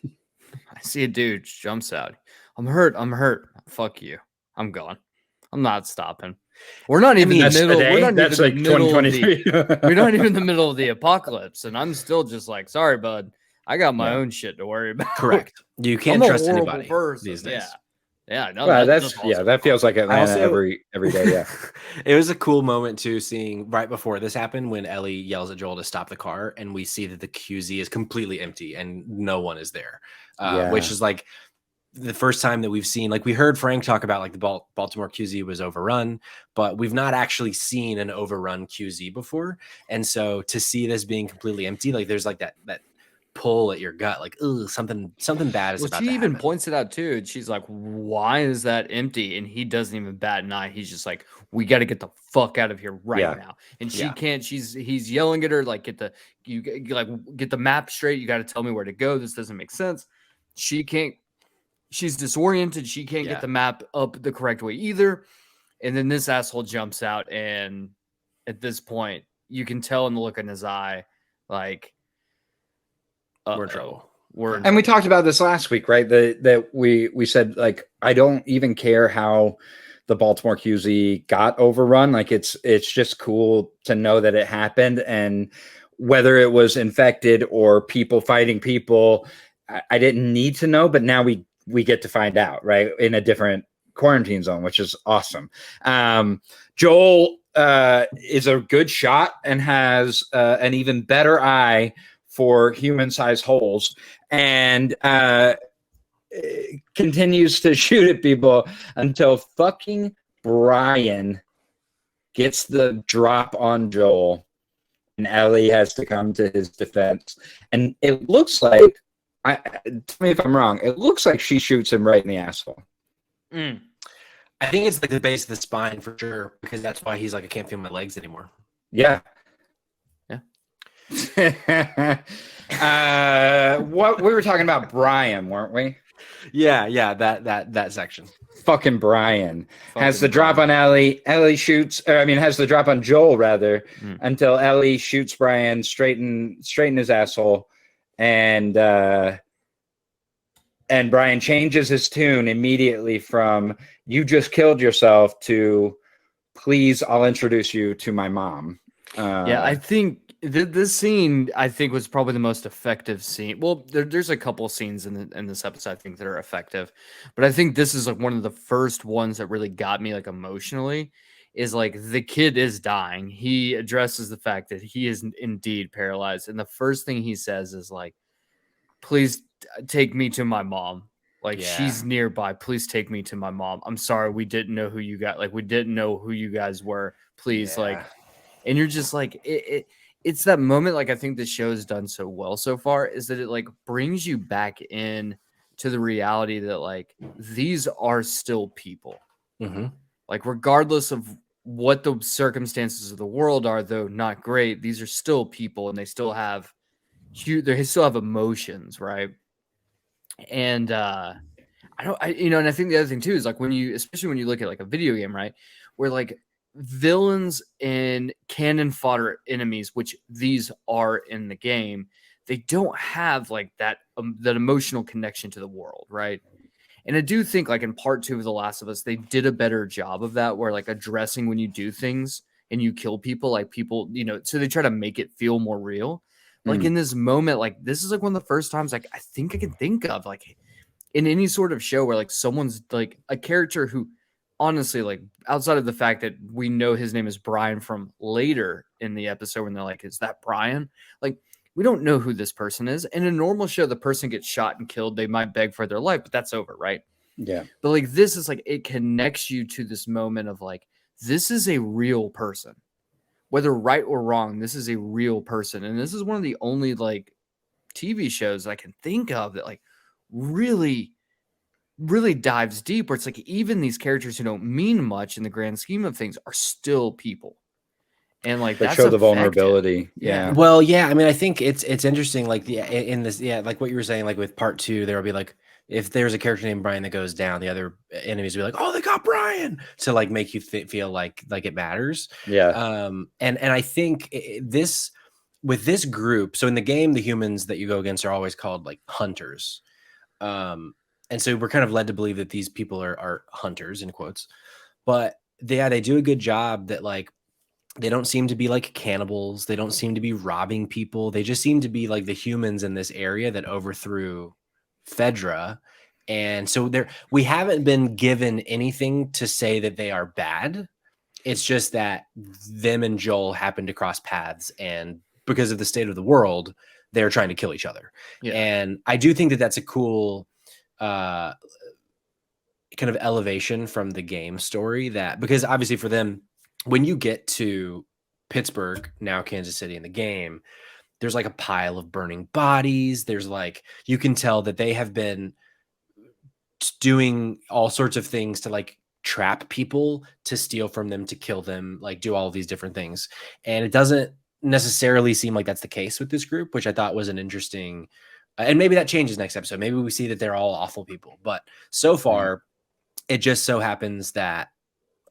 I see a dude jumps out. I'm hurt. Fuck you. I'm gone. I'm not stopping. We're not even in the middle. We're not that's even like the middle of 2023. we're not even in the middle of the apocalypse. And I'm still just like, sorry, bud. I got my own shit to worry about. Correct. You can't trust anybody these days. Yeah. No, well, that feels like Atlanta every day. Yeah. It was a cool moment too, seeing right before this happened when Ellie yells at Joel to stop the car, and we see that the QZ is completely empty and no one is there, which is like the first time that we've seen, like we heard Frank talk about like the Baltimore QZ was overrun, but we've not actually seen an overrun QZ before. And so to see this being completely empty, like there's like that pull at your gut, like, ooh, something bad is about to happen. She even points it out too. She's like, why is that empty? And he doesn't even bat an eye. He's just like, we got to get the fuck out of here right now. And she can't. He's yelling at her like, get the map straight. You got to tell me where to go. This doesn't make sense. She can't. She's disoriented. She can't get the map up the correct way either. And then this asshole jumps out, and at this point, you can tell in the look in his eye, like, we're in trouble. And we talked about this last week, right? That we said, like, I don't even care how the Baltimore QZ got overrun. Like, it's just cool to know that it happened, and whether it was infected or people fighting people, I didn't need to know, but now we get to find out, right? In a different quarantine zone, which is awesome. Joel is a good shot and has an even better eye for human-sized holes, and continues to shoot at people until fucking Brian gets the drop on Joel, and Ellie has to come to his defense. And it looks like, tell me if I'm wrong, it looks like she shoots him right in the asshole. I think it's like the base of the spine for sure, because that's why he's like, I can't feel my legs anymore. Yeah. What we were talking about Brian, weren't we? Yeah, that section. Fucking Brian has the drop on Ellie. Ellie shoots, has the drop on Joel rather, until Ellie shoots Brian straight in his asshole, and Brian changes his tune immediately from "you just killed yourself" to "please, I'll introduce you to my mom." I think this scene, was probably the most effective scene. Well, there's a couple scenes in this episode I think that are effective, but I think this is like one of the first ones that really got me like emotionally. Is like the kid is dying. He addresses the fact that he is indeed paralyzed, and the first thing he says is like, "Please take me to my mom." Like, she's nearby. Please take me to my mom. I'm sorry, we didn't know who you got. Like, we didn't know who you guys were. Please, like, and you're just like, it's that moment. Like, I think the show has done so well so far is that it like brings you back in to the reality that like these are still people. Like, regardless of what the circumstances of the world are, though not great, these are still people, and they still have emotions, right? And and I think the other thing too is like especially when you look at like a video game, right, where like villains and cannon fodder enemies, which these are in the game, they don't have like that emotional connection to the world, right? And I do think like in part 2 of The Last of Us, they did a better job of that, where like addressing when you do things and you kill people, like people, so they try to make it feel more real. Like in this moment, like this is like one of the first times like I think I can think of like in any sort of show where like someone's like a character who honestly, like outside of the fact that we know his name is Brian from later in the episode when they're like, is that Brian? Like, we don't know who this person is. In a normal show, the person gets shot and killed. They might beg for their life, but that's over, right? Yeah. But like this is like, it connects you to this moment of like, this is a real person. Whether right or wrong, this is a real person. And this is one of the only like TV shows I can think of that like really dives deep, where it's like even these characters who don't mean much in the grand scheme of things are still people. And like that show the vulnerability. Yeah. Well, yeah. I mean, I think it's interesting. Like in this, like what you were saying, like with part 2, there will be like, if there's a character named Brian that goes down, the other enemies will be like, oh, they got Brian, to like make you feel like it matters. Yeah. And I think with this group, so in the game, the humans that you go against are always called like hunters. And so we're kind of led to believe that these people are hunters in quotes, but they do a good job that like, they don't seem to be like cannibals. They don't seem to be robbing people. They just seem to be like the humans in this area that overthrew Fedra. And so we haven't been given anything to say that they are bad. It's just that them and Joel happen to cross paths, and because of the state of the world, they're trying to kill each other. Yeah. And I do think that that's a cool kind of elevation from the game story, that because obviously for them, when you get to Pittsburgh, now Kansas City in the game, there's like a pile of burning bodies. There's like, you can tell that they have been doing all sorts of things to like trap people, to steal from them, to kill them, like do all of these different things. And it doesn't necessarily seem like that's the case with this group, which I thought was an interesting, and maybe that changes next episode. Maybe we see that they're all awful people, but so far it just so happens that,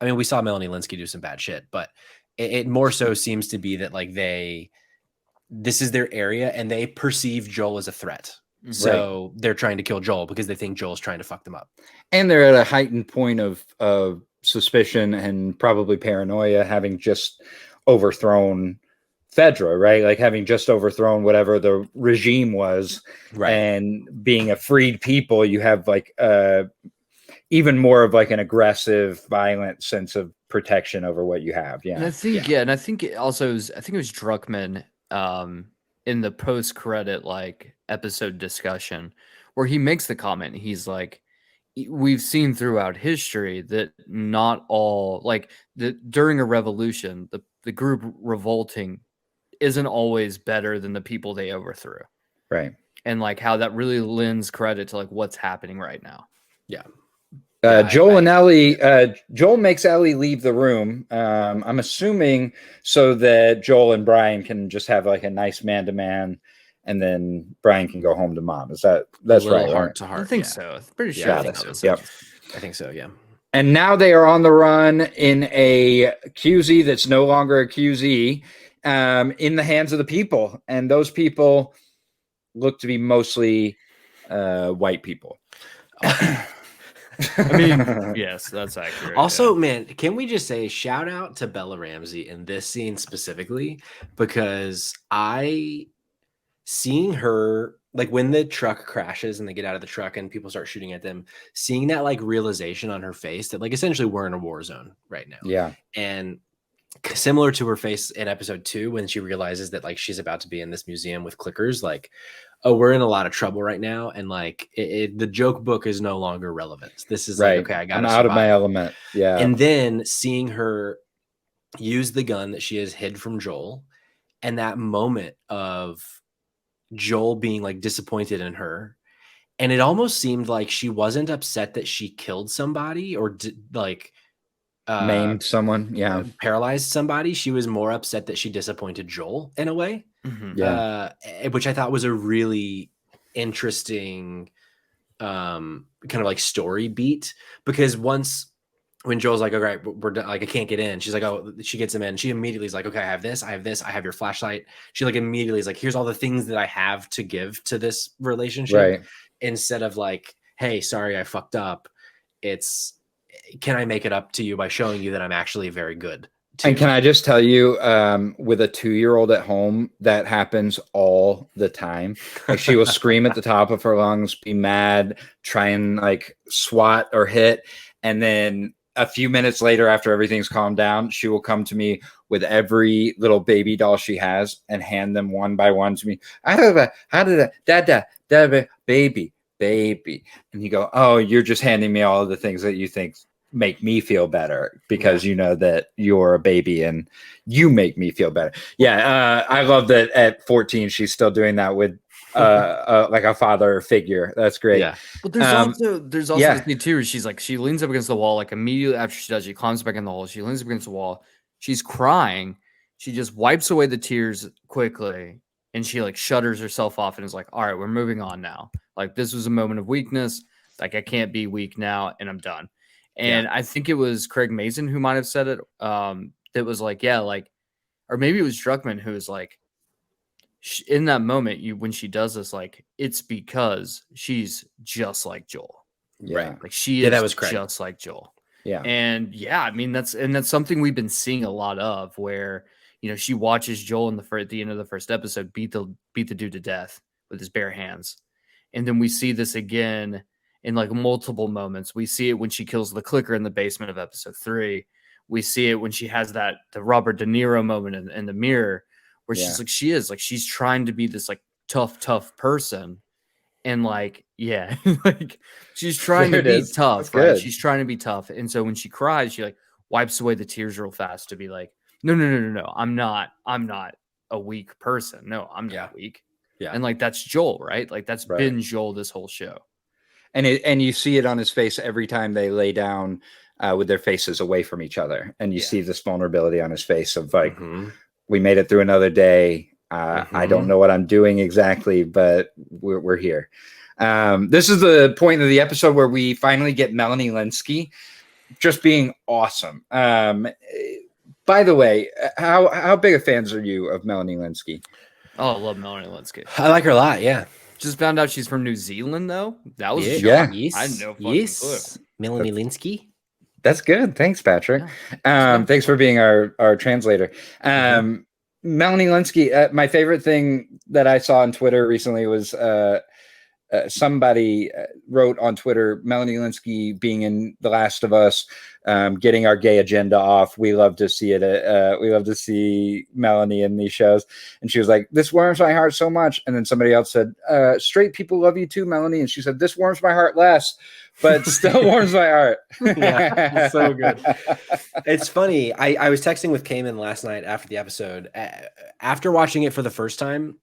I mean, we saw Melanie Linsky do some bad shit, but it more so seems to be that like this is their area and they perceive Joel as a threat. So they're trying to kill Joel because they think Joel's trying to fuck them up. And they're at a heightened point of suspicion and probably paranoia, having just overthrown Fedra, right? Like having just overthrown whatever the regime was, right? And being a freed people, you have like even more of like an aggressive, violent sense of protection over what you have. Yeah. And I think, and I think it also was, I think it was Druckmann in the post-credit like episode discussion where he makes the comment. He's like, we've seen throughout history that not all, like during a revolution, the group revolting isn't always better than the people they overthrew. Right. And like how that really lends credit to like what's happening right now. Yeah. Joel and Ellie, Joel makes Ellie leave the room. I'm assuming so that Joel and Brian can just have like a nice man-to-man, and then Brian can go home to mom. That's right? Heart to heart. I think so. I'm pretty sure. I think so. Yep. I think so. Yeah. And now they are on the run in a QZ that's no longer a QZ, in the hands of the people, and those people look to be mostly white people. I mean, yes, that's accurate. Also, man, can we just say shout out to Bella Ramsey in this scene specifically, because seeing her, like when the truck crashes and they get out of the truck and people start shooting at them, seeing that like realization on her face that like essentially we're in a war zone right now. Yeah. And similar to her face in episode 2 when she realizes that like she's about to be in this museum with clickers, like, oh, we're in a lot of trouble right now, and like the joke book is no longer relevant. This is like, okay, I gotta I'm out of my survive. element. Yeah. And then seeing her use the gun that she has hid from Joel, and that moment of Joel being like disappointed in her, and it almost seemed like she wasn't upset that she killed somebody or like Maimed someone. Yeah. paralyzed somebody. She was more upset that she disappointed Joel in a way. Yeah. Which I thought was a really interesting kind of like story beat, because when Joel's like, all right, we're done, like I can't get in, she's like, oh, she gets him in, she immediately is like, okay, I have this, I have your flashlight. She like immediately is like, here's all the things that I have to give to this relationship, Right. instead of like, hey, sorry, I fucked up. It's, can I make it up to you by showing you that I'm actually very good too? And can I just tell you, with a 2-year-old at home, that happens all the time. Like she will scream at the top of her lungs, be mad, try and like swat or hit. And then a few minutes later, after everything's calmed down, she will come to me with every little baby doll she has and hand them one by one to me. Dada, baby. And you go, oh, you're just handing me all of the things that you think make me feel better because you know that you're a baby and you make me feel better. Yeah. I love that at 14, she's still doing that with like a father figure. That's great. Yeah. But there's also this thing too, where she's like, she leans up against the wall, like immediately after she does, she climbs back in the hole. She leans up against the wall. She's crying. She just wipes away the tears quickly. And she like shutters herself off and is like, all right, we're moving on now. Like this was a moment of weakness. Like I can't be weak now and I'm done. And I think it was Craig Mazin who might have said it. That was like, yeah, like, or maybe it was Druckmann who was like, in that moment, when she does this, like, it's because she's just like Joel. Yeah. Like she is that was Craig. just like Joel. Yeah. And yeah, I mean, that's something we've been seeing a lot of, where, you know, she watches Joel at the end of the first episode beat the dude to death with his bare hands. And then we see this again in like multiple moments. We see it when she kills the clicker in the basement of episode 3. We see it when she has the Robert De Niro moment in the mirror, where she's trying to be this like tough person. And like, yeah, like she's trying to be tough, right? She's trying to be tough. And so when she cries, she like wipes away the tears real fast to be like, no. I'm not a weak person. No, I'm not weak. Yeah. And like, that's Joel, right? Like that's been Joel this whole show. And you see it on his face every time they lay down with their faces away from each other. And you see this vulnerability on his face of like, we made it through another day. I don't know what I'm doing exactly, but we're here. This is the point of the episode where we finally get Melanie Lynskey just being awesome. By the way, how big of fans are you of Melanie Lynskey? Oh, I love Melanie Lynskey. I like her a lot. Yeah. Just found out she's from New Zealand, though. That was yes. I had no fucking clue. Melanie Lynskey. That's good. Thanks, Patrick. Thanks for being our translator. Melanie Lynskey. My favorite thing that I saw on Twitter recently was somebody wrote on Twitter, Melanie Lynskey being in The Last of Us, getting our gay agenda off. We love to see it. We love to see Melanie in these shows. And she was like, this warms my heart so much. And then somebody else said, straight people love you too, Melanie. And she said, this warms my heart less, but still warms my heart. Yeah, so good. It's funny. I was texting with Kamen last night after the episode. After watching it for the first time,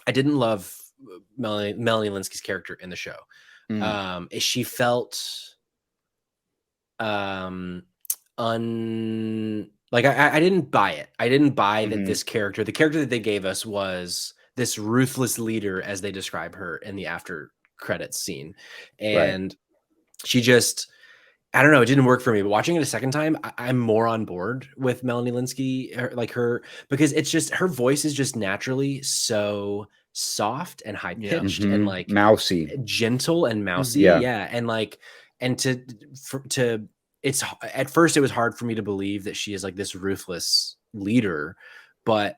I didn't love Melanie Lynskey's character in the show. She felt like I didn't buy it. I didn't buy that this character, the character that they gave us, was this ruthless leader as they describe her in the after credits scene. And she just, I don't know, it didn't work for me. But watching it a second time, I'm more on board with Melanie Lynskey, like her, because it's just, her voice is just naturally so soft and high pitched and like mousy, gentle and mousy. And like, and to it's, at first it was hard for me to believe that she is like this ruthless leader, but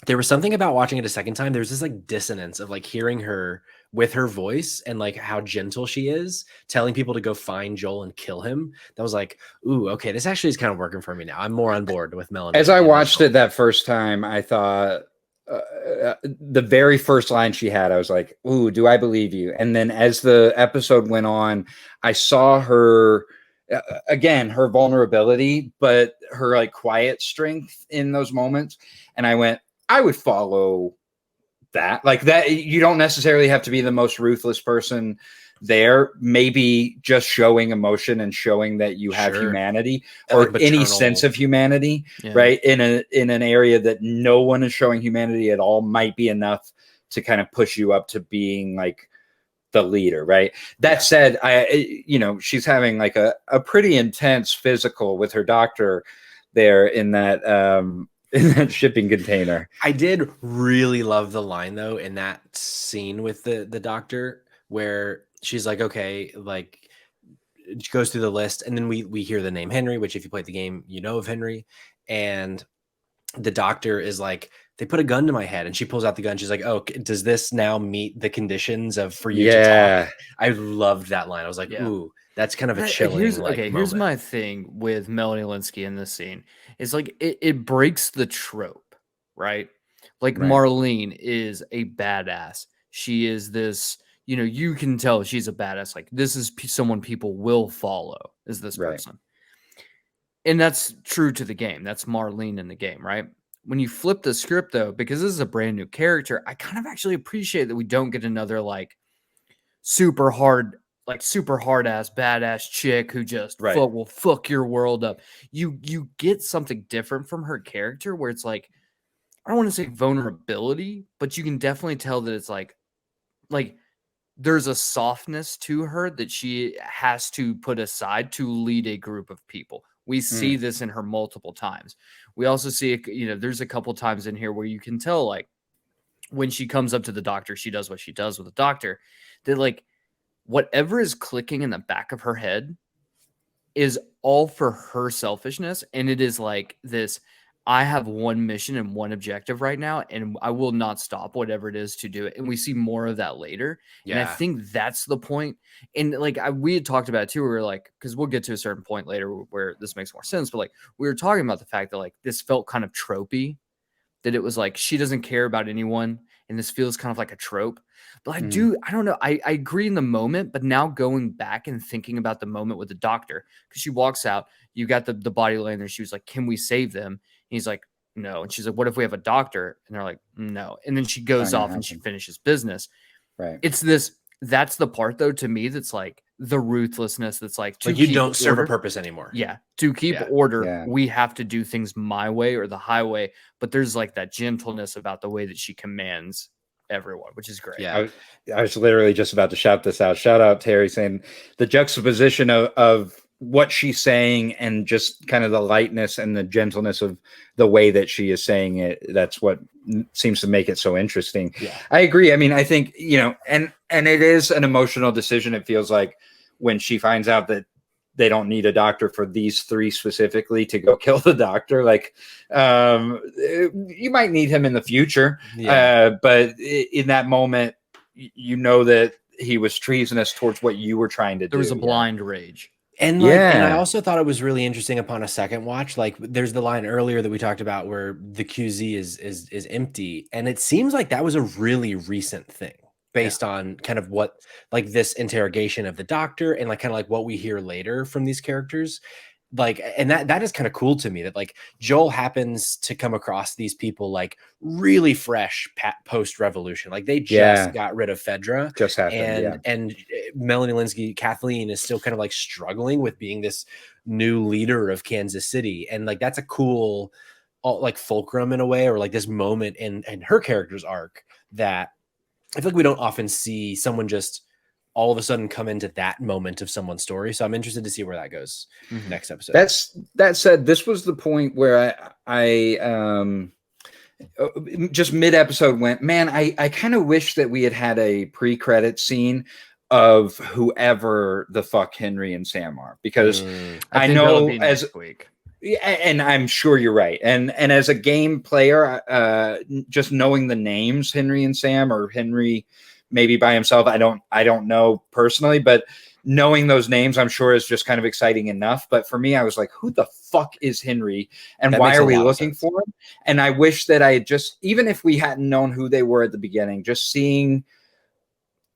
there was something about watching it a second time. There's this like dissonance of like hearing her with her voice and like how gentle she is, telling people to go find Joel and kill him. That was like, ooh, okay, this actually is kind of working for me now. I'm more on board with Melanie. As I watched it that first time, I thought the very first line she had, I was like, ooh, do I believe you? And then as the episode went on, I saw her again, her vulnerability, but her like quiet strength in those moments. And I went, I would follow that. Like that, you don't necessarily have to be the most ruthless person there. Maybe just showing emotion and showing that you have humanity or like any sense of humanity, right? In an area that no one is showing humanity at all might be enough to kind of push you up to being like the leader, right? That said, she's having like a pretty intense physical with her doctor there in that shipping container. I did really love the line though in that scene with the doctor where she's like, okay, like she goes through the list, and then we hear the name Henry, which if you played the game, you know of Henry, and the doctor is like, they put a gun to my head, and she pulls out the gun. She's like, oh, does this now meet the conditions of for you to talk? I loved that line. I was like, ooh, that's kind of a chilling here's my thing with Melanie Lynskey in this scene. It's like it breaks the trope, right? Like Marlene is a badass. She is this, you can tell she's a badass. Like this is someone people will follow, is this person. And that's true to the game. That's Marlene in the game, right? When you flip the script, though, because this is a brand new character, I kind of actually appreciate that we don't get another like super hard ass badass chick who just will fuck your world up. You get something different from her character where it's like, I don't want to say vulnerability, but you can definitely tell that it's like there's a softness to her that she has to put aside to lead a group of people. We see this in her multiple times. We also see, there's a couple times in here where you can tell, like, when she comes up to the doctor, she does what she does with the doctor, that, like, whatever is clicking in the back of her head is all for her selfishness. And it is like this, I have one mission and one objective right now, and I will not stop whatever it is to do it. And we see more of that later. And I think that's the point. And like we had talked about it too, we were like, because we'll get to a certain point later where this makes more sense. But like we were talking about the fact that like this felt kind of tropey, that it was like she doesn't care about anyone, and this feels kind of like a trope. But I don't know. I agree in the moment, but now going back and thinking about the moment with the doctor, because she walks out, you got the body laying there. She was like, can we save them? He's like, no. And she's like, what if we have a doctor? And they're like, no. And then she goes off and she finishes business. Right. It's this, that's the part though, to me, that's like the ruthlessness. That's like you don't serve a purpose anymore. Yeah. To keep order, we have to do things my way or the highway. But there's like that gentleness about the way that she commands everyone, which is great. Yeah. I was literally just about to shout this out. Shout out Terry saying the juxtaposition of what she's saying and just kind of the lightness and the gentleness of the way that she is saying it. That's what seems to make it so interesting. Yeah. I agree. I mean, I think, and it is an emotional decision. It feels like when she finds out that they don't need a doctor for these three specifically to go kill the doctor. Like, you might need him in the future. But in that moment, that he was treasonous towards what you were trying to do. There was a blind rage. And and I also thought it was really interesting upon a second watch. Like there's the line earlier that we talked about where the QZ is empty. And it seems like that was a really recent thing based on kind of what like this interrogation of the doctor and like kind of like what we hear later from these characters. Like, and that is kind of cool to me that like Joel happens to come across these people like really fresh post revolution. Like they just got rid of Fedra, just happened, and Melanie Lynskey, Kathleen is still kind of like struggling with being this new leader of Kansas City. And like, that's a cool like fulcrum in a way, or like this moment in her character's arc that I feel like we don't often see someone just all of a sudden come into that moment of someone's story. So I'm interested to see where that goes next episode. That said, this was the point where I just mid episode went, man, I kind of wish that we had a pre-credit scene of whoever the fuck Henry and Sam are, because I know as week. And I'm sure you're right. And as a game player, just knowing the names Henry and Sam, or Henry maybe by himself. I don't know personally, but knowing those names, I'm sure is just kind of exciting enough. But for me, I was like, who the fuck is Henry and That why makes are a we lot of looking sense. for him? And I wish that I had just, even if we hadn't known who they were at the beginning, just seeing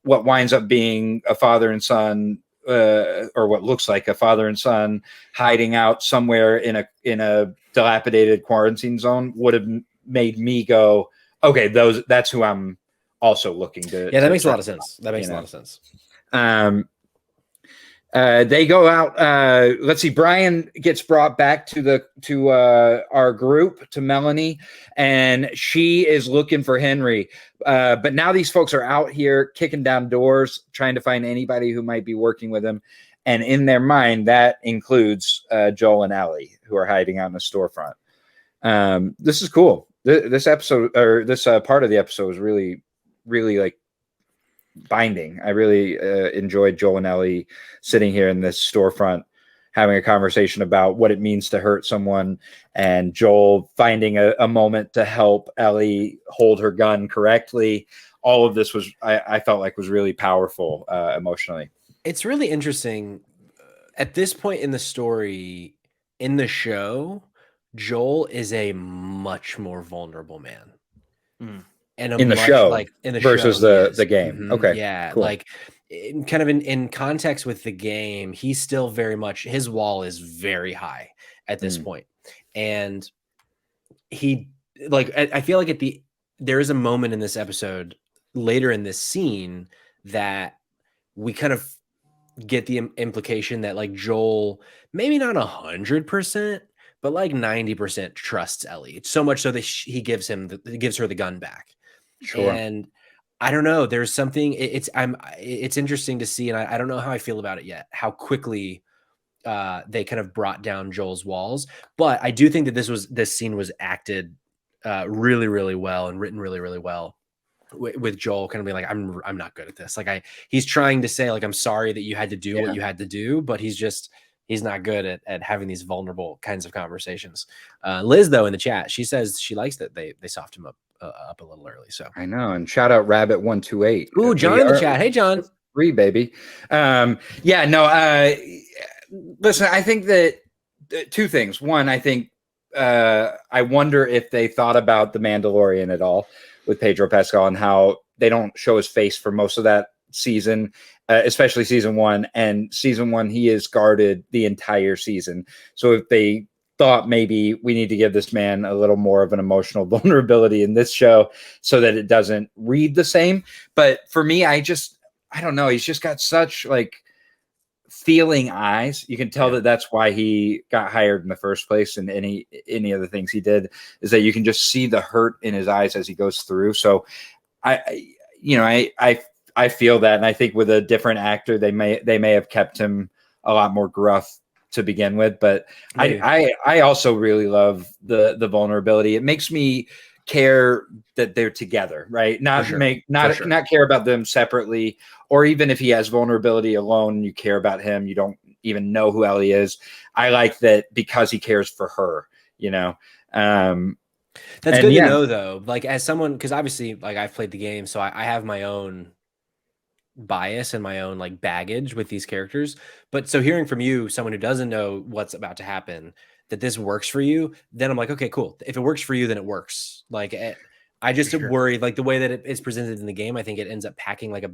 what winds up being a father and son, or what looks like a father and son hiding out somewhere in a dilapidated quarantine zone would have made me go, okay, that's who I'm also looking to. Yeah, that to makes a lot track of sense. That makes a lot of sense. They go out. Let's see. Brian gets brought back to our group, to Melanie, and she is looking for Henry. But now these folks are out here kicking down doors, trying to find anybody who might be working with him. And in their mind, that includes Joel and Ellie, who are hiding out in the storefront. This is cool. This episode, or this part of the episode, was really, really like binding. I really enjoyed Joel and Ellie sitting here in this storefront having a conversation about what it means to hurt someone, and Joel finding a moment to help Ellie hold her gun correctly. All of this was, I felt like, was really powerful emotionally. It's really interesting. At this point in the story, in the show, Joel is a much more vulnerable man. And in the show, like in the versus show, the game. Mm-hmm. Okay, yeah, cool. like kind of in context with the game, he's still very much, his wall is very high at this point. And he, like, I feel like there is a moment in this episode later in this scene that we kind of get the implication that, like, Joel, maybe not 100%, but like 90% trusts Ellie. It's so much so that he gives her the gun back. Sure. And I don't know, there's something, it's interesting to see. And I don't know how I feel about it yet, how quickly they kind of brought down Joel's walls. But I do think that this scene was acted really, really well, and written really, really well, with Joel kind of being like, I'm not good at this. Like, he's trying to say, like, I'm sorry that you had to do what you had to do, but he's not good at having these vulnerable kinds of conversations. Liz, though, in the chat, she says she likes that they soft him up a little early. So I know. And shout out Rabbit128. Ooh, John in the chat. Hey, John. Free, baby. Yeah, no, listen, I think that two things. One, I think I wonder if they thought about the Mandalorian at all with Pedro Pascal, and how they don't show his face for most of that season, especially season one. And season one, he is guarded the entire season. So if they thought maybe we need to give this man a little more of an emotional vulnerability in this show so that it doesn't read the same. But for me, I don't know. He's just got such like feeling eyes. You can tell that that's why he got hired in the first place. And any of the things he did is that you can just see the hurt in his eyes as he goes through. So I feel that. And I think with a different actor, they may have kept him a lot more gruff to begin with. But I also really love the vulnerability. It makes me care that they're together, right? Not care about them separately, or even if he has vulnerability alone, you care about him. You don't even know who Ellie is. I like that because he cares for her, you know. That's good to know, though. Like, as someone, because obviously, like, I've played the game, so I have my own bias and my own like baggage with these characters. But so hearing from you, someone who doesn't know what's about to happen, that this works for you, then I'm like, okay, cool. If it works for you, then it works. Like, I just worry, like, the way that it is presented in the game, I think it ends up packing like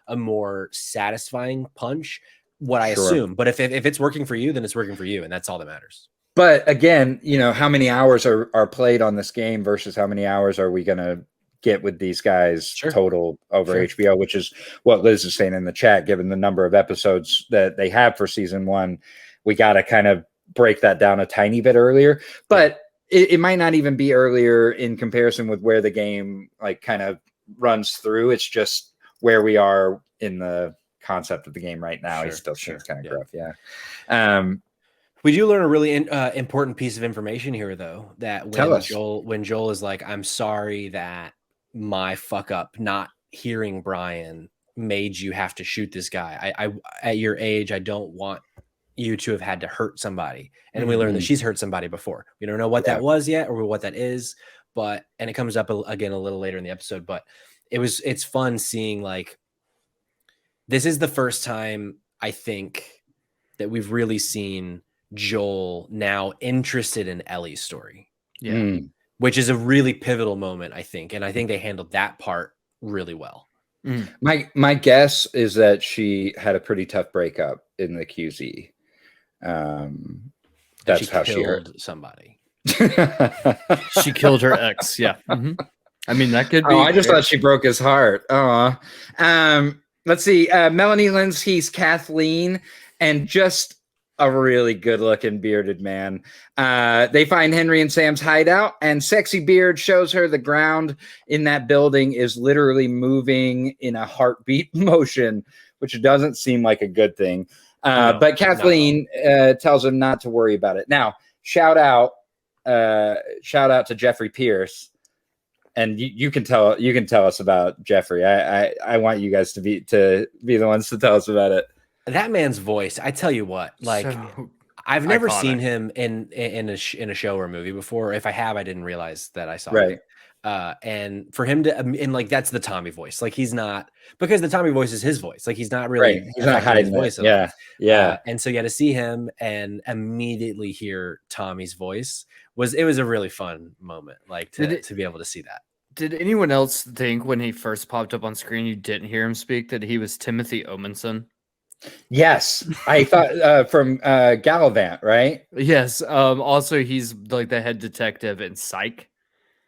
a more satisfying punch, what I assume. But if it's working for you, then it's working for you, and that's all that matters. But again, you know, how many hours are played on this game versus how many hours are we going to get with these guys total over HBO, which is what Liz is saying in the chat. Given the number of episodes that they have for season one, we got to kind of break that down a tiny bit earlier. But it might not even be earlier in comparison with where the game like kind of runs through. It's just where we are in the concept of the game right now. He still seems kind of gruff. Yeah. We do learn a really important piece of information here, though, that when Joel is like, I'm sorry that my fuck up not hearing Brian made you have to shoot this guy. I at your age, I don't want you to have had to hurt somebody. And we learn that she's hurt somebody before. We don't know what that was yet or what that is, and it comes up again a little later in the episode. But it's fun seeing like this is the first time I think that we've really seen Joel now interested in Ellie's story. Yeah. Which is a really pivotal moment, I think. And I think they handled that part really well. My guess is that she had a pretty tough breakup in the QZ. That's she how killed she hurt somebody. She killed her ex. Yeah. I mean, that could be. I just thought she broke his heart. Let's see. Melanie Linsky's Kathleen, and just a really good-looking bearded man. They find Henry and Sam's hideout, and Sexy Beard shows her the ground in that building is literally moving in a heartbeat motion, which doesn't seem like a good thing. But Kathleen tells him not to worry about it. Now, shout out to Jeffrey Pierce. And you can tell us about Jeffrey. I want you guys to be the ones to tell us about it. That man's voice, I tell you what, like So I've never iconic. seen him in a show or a movie before. If I have, I didn't realize that I saw Right. him. And for him to, and like that's the Tommy voice. Like he's not, because the Tommy voice is his voice. Like he's not really, He's not hiding his voice. Yeah. And so to see him and immediately hear Tommy's voice was a really fun moment. Like to be able to see that. Did anyone else think when he first popped up on screen, you didn't hear him speak, that he was Timothy Omenson? Yes, I thought from Gallivant, right? Yes. Also, he's like the head detective in Psych.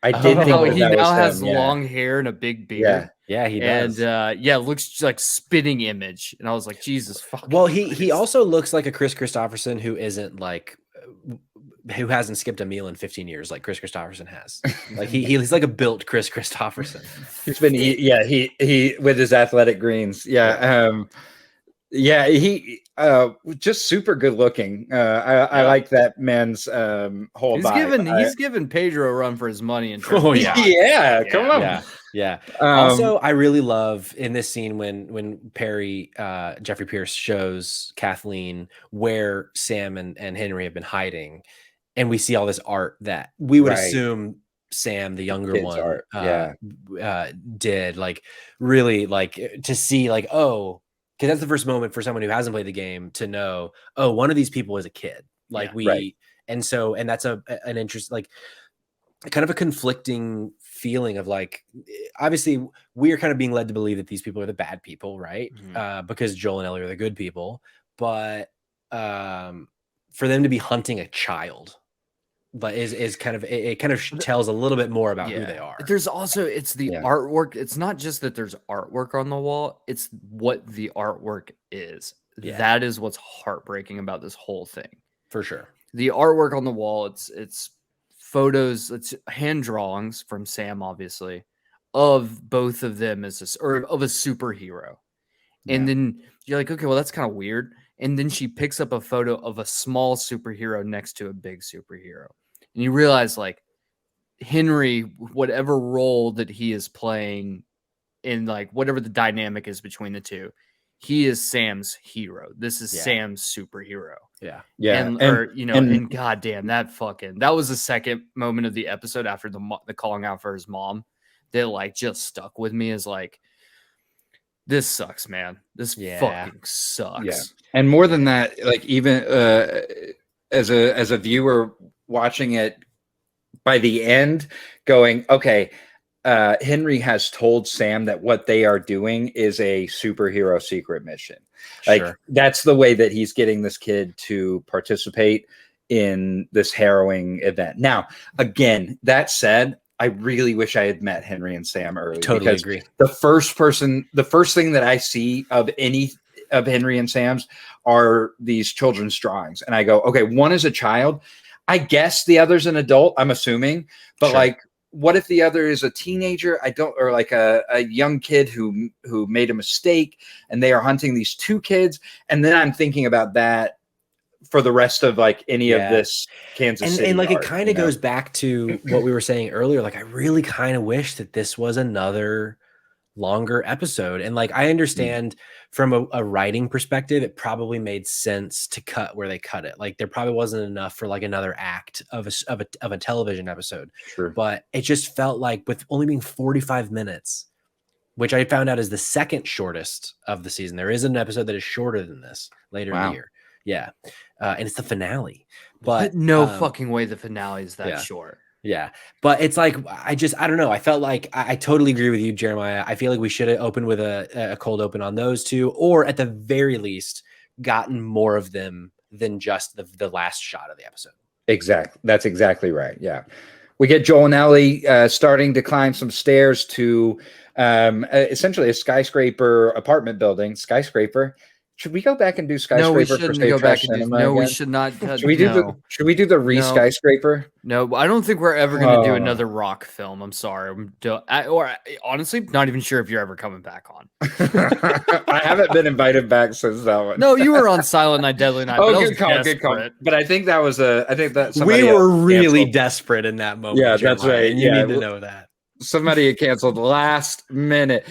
I did think Oh, that he that now was has him, yeah. long hair and a big beard. Yeah, he does. And looks like spitting image. And I was like, Jesus fuck. Well, he also looks like a Chris Christopherson who isn't like who hasn't skipped a meal in 15 years like Chris Christopherson has. Like he's like a built Chris Christopherson. He's been he with his athletic greens. He just super good looking. I like that man's whole vibe. He's given Pedro a run for his money in Oh yeah. Come on. Yeah. Also, I really love in this scene when Perry Jeffrey Pierce shows Kathleen where Sam and Henry have been hiding, and we see all this art that we would assume Sam, the younger one, did. Like really like to see like, oh, because that's the first moment for someone who hasn't played the game to know, oh, one of these people is a kid. Like and that's an interest, like kind of a conflicting feeling of like, obviously we are kind of being led to believe that these people are the bad people, right? Because Joel and Ellie are the good people, but for them to be hunting a child, but is kind of it kind of tells a little bit more about who they are. There's also it's the artwork. It's not just that there's artwork on the wall, it's what the artwork is. That is what's heartbreaking about this whole thing. For sure. The artwork on the wall, it's photos, it's hand drawings from Sam, obviously, of both of them of a superhero. And then you're like, okay, well, that's kind of weird. And then she picks up a photo of a small superhero next to a big superhero. And you realize, like, Henry, whatever role that he is playing in, like, whatever the dynamic is between the two, he is Sam's hero. This is Sam's superhero. Yeah. And goddamn, that was the second moment of the episode after the calling out for his mom that, like, just stuck with me as, like, this sucks, man. This fucking sucks. Yeah. And more than that, like even as a viewer watching it by the end going, okay, Henry has told Sam that what they are doing is a superhero secret mission. Like that's the way that he's getting this kid to participate in this harrowing event. Now, again, that said, I really wish I had met Henry and Sam early. Totally agree. The first thing that I see of any of Henry and Sam's are these children's drawings. And I go, okay, one is a child. I guess the other's an adult, I'm assuming. But like, what if the other is a teenager? Or like a young kid who made a mistake and they are hunting these two kids. And then I'm thinking about that for the rest of like any of this Kansas City. And like art, it kind of goes back to what we were saying earlier. Like I really kind of wish that this was another longer episode. And like I understand from a writing perspective, it probably made sense to cut where they cut it. Like there probably wasn't enough for like another act of a television episode. Sure. But it just felt like with only being 45 minutes, which I found out is the second shortest of the season. There is an episode that is shorter than this later in the year. Yeah. And it's the finale. But no fucking way the finale is that short. Yeah. But it's like, I don't know. I felt like I totally agree with you, Jeremiah. I feel like we should have opened with a cold open on those two, or at the very least gotten more of them than just the last shot of the episode. Exactly. That's exactly right. Yeah. We get Joel and Ellie starting to climb some stairs to essentially a skyscraper apartment building. Skyscraper. Should we go back and do skyscraper? No, we shouldn't go back and do. No, we should not. Should we do the skyscraper? No, I don't think we're ever going to do another rock film. I'm sorry. Honestly, not even sure if you're ever coming back on. I haven't been invited back since that one. No, you were on Silent Night, Deadly Night. Oh, good call. But I think that was I think that we were really desperate in that moment. Yeah, Jeremiah, that's right. You need to know that somebody had canceled last minute.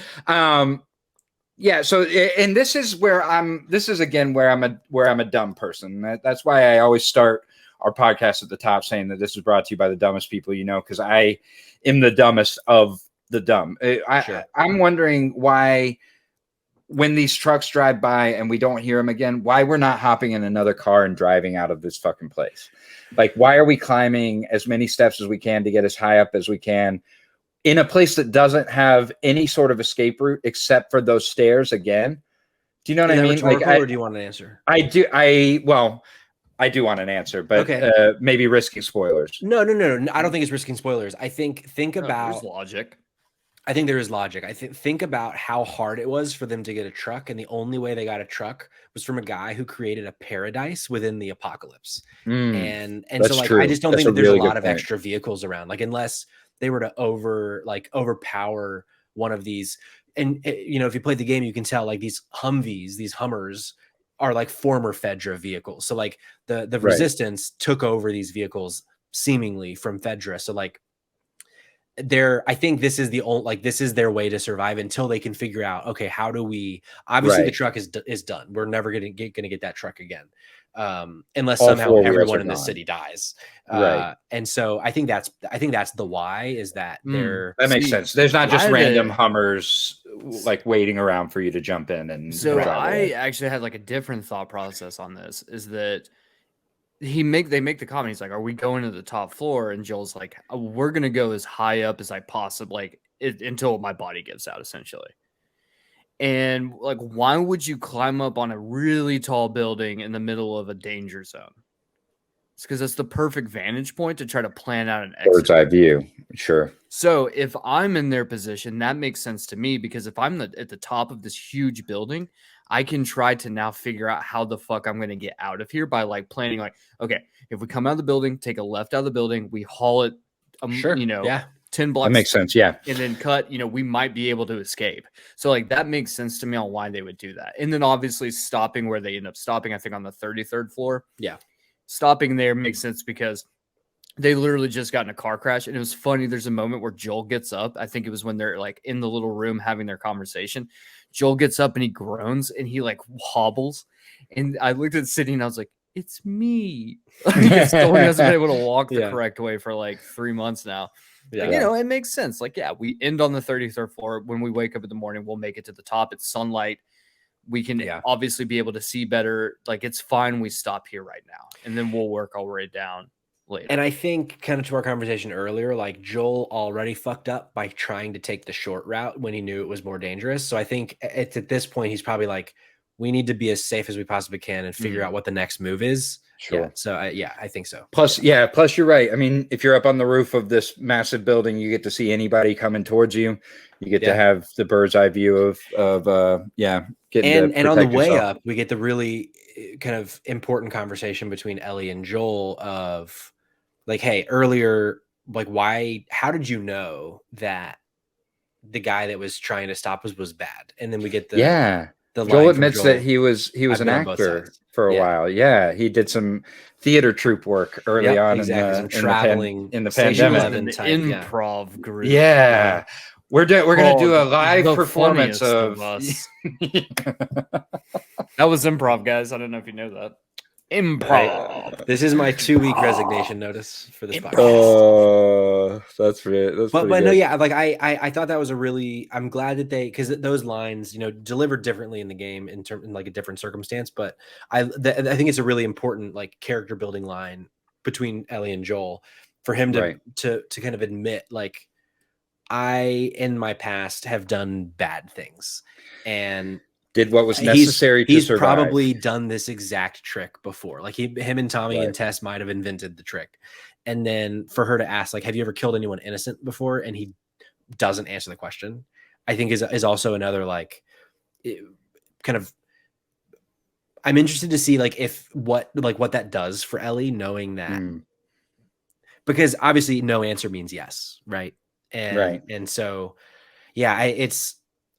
Yeah. So, and this is where I'm a dumb person. That's why I always start our podcast at the top saying that this is brought to you by the dumbest people you know, because I am the dumbest of the dumb. I'm wondering why, when these trucks drive by and we don't hear them again, why we're not hopping in another car and driving out of this fucking place. Like, why are we climbing as many steps as we can to get as high up as we can in a place that doesn't have any sort of escape route except for those stairs again? Do you know what I mean? Like, or do you want an answer? I do. I do want an answer, but maybe risking spoilers. No. I don't think it's risking spoilers. I think about there's logic. I think there is logic. I think about how hard it was for them to get a truck, and the only way they got a truck was from a guy who created a paradise within the apocalypps. And so, like, true. I just don't think that there's really a lot of extra vehicles around. Like, unless they were to overpower one of these. And, you know, if you played the game, you can tell, like, these Humvees, these Hummers are like former Fedra vehicles. So, like, the Resistance took over these vehicles seemingly from Fedra. So, like, I think this is this is their way to survive until they can figure out, okay, how do we, obviously the truck is done. We're never going to get that truck again. Unless somehow everyone in the city dies. And so I think that's the why, is that that makes sense. There's not just random Hummers like waiting around for you to jump in. And so I actually had like a different thought process on this, is that they make the comment. He's like, are we going to the top floor? And Joel's like, we're going to go as high up as I possibly until my body gives out, essentially. And like, why would you climb up on a really tall building in the middle of a danger zone? It's because that's the perfect vantage point to try to plan out an exit. Bird's eye view. Sure. So if I'm in their position, that makes sense to me, because if I'm at the top of this huge building, I can try to now figure out how the fuck I'm going to get out of here by like planning, like, okay, if we come out of the building, take a left out of the building, we haul it, 10 blocks. That makes sense. Yeah. And then cut, we might be able to escape. So like, that makes sense to me on why they would do that. And then obviously stopping where they end up stopping, I think on the 33rd floor. Yeah. Stopping there makes sense because they literally just got in a car crash. And it was funny. There's a moment where Joel gets up. I think it was when they're like in the little room having their conversation. Joel gets up and he groans and he like hobbles. And I looked at Sydney and I was like, it's me. He hasn't been able to walk the correct way for like 3 months now. Yeah. Like, it makes sense. Like, yeah, we end on the 33rd floor. When we wake up in the morning, we'll make it to the top. It's sunlight. We can obviously be able to see better. Like, it's fine. We stop here right now. And then we'll work our way down later. And I think, kind of to our conversation earlier, like, Joel already fucked up by trying to take the short route when he knew it was more dangerous. So I think it's at this point, he's probably like, we need to be as safe as we possibly can and figure out what the next move is. Sure. Yeah, so I think so. Plus you're right. I mean, if you're up on the roof of this massive building, you get to see anybody coming towards you. You get to have the bird's eye view of getting and on the way up, we get the really kind of important conversation between Ellie and Joel of like, hey, earlier, like, how did you know that the guy that was trying to stop us was bad? And then we get Joel admits that he was an actor for a while. Yeah, he did some theater troupe work early on in the pandemic. In the improv group. Yeah, we're gonna do a live performance of us. That was improv, guys. I don't know if you know that. Improv. This is my 2-week resignation notice for this podcast. Oh, that's pretty But good. no, yeah, like I thought that was a really. I'm glad that because those lines, delivered differently in the game in like a different circumstance. But I think it's a really important like character building line between Ellie and Joel for him to kind of admit like I in my past have done bad things and did what was necessary to survive. He's probably done this exact trick before. Like him and Tommy and Tess might have invented the trick. And then for her to ask, like, have you ever killed anyone innocent before? And he doesn't answer the question, I think is also another like kind of. I'm interested to see like what that does for Ellie, knowing that because obviously no answer means yes, right? And so yeah,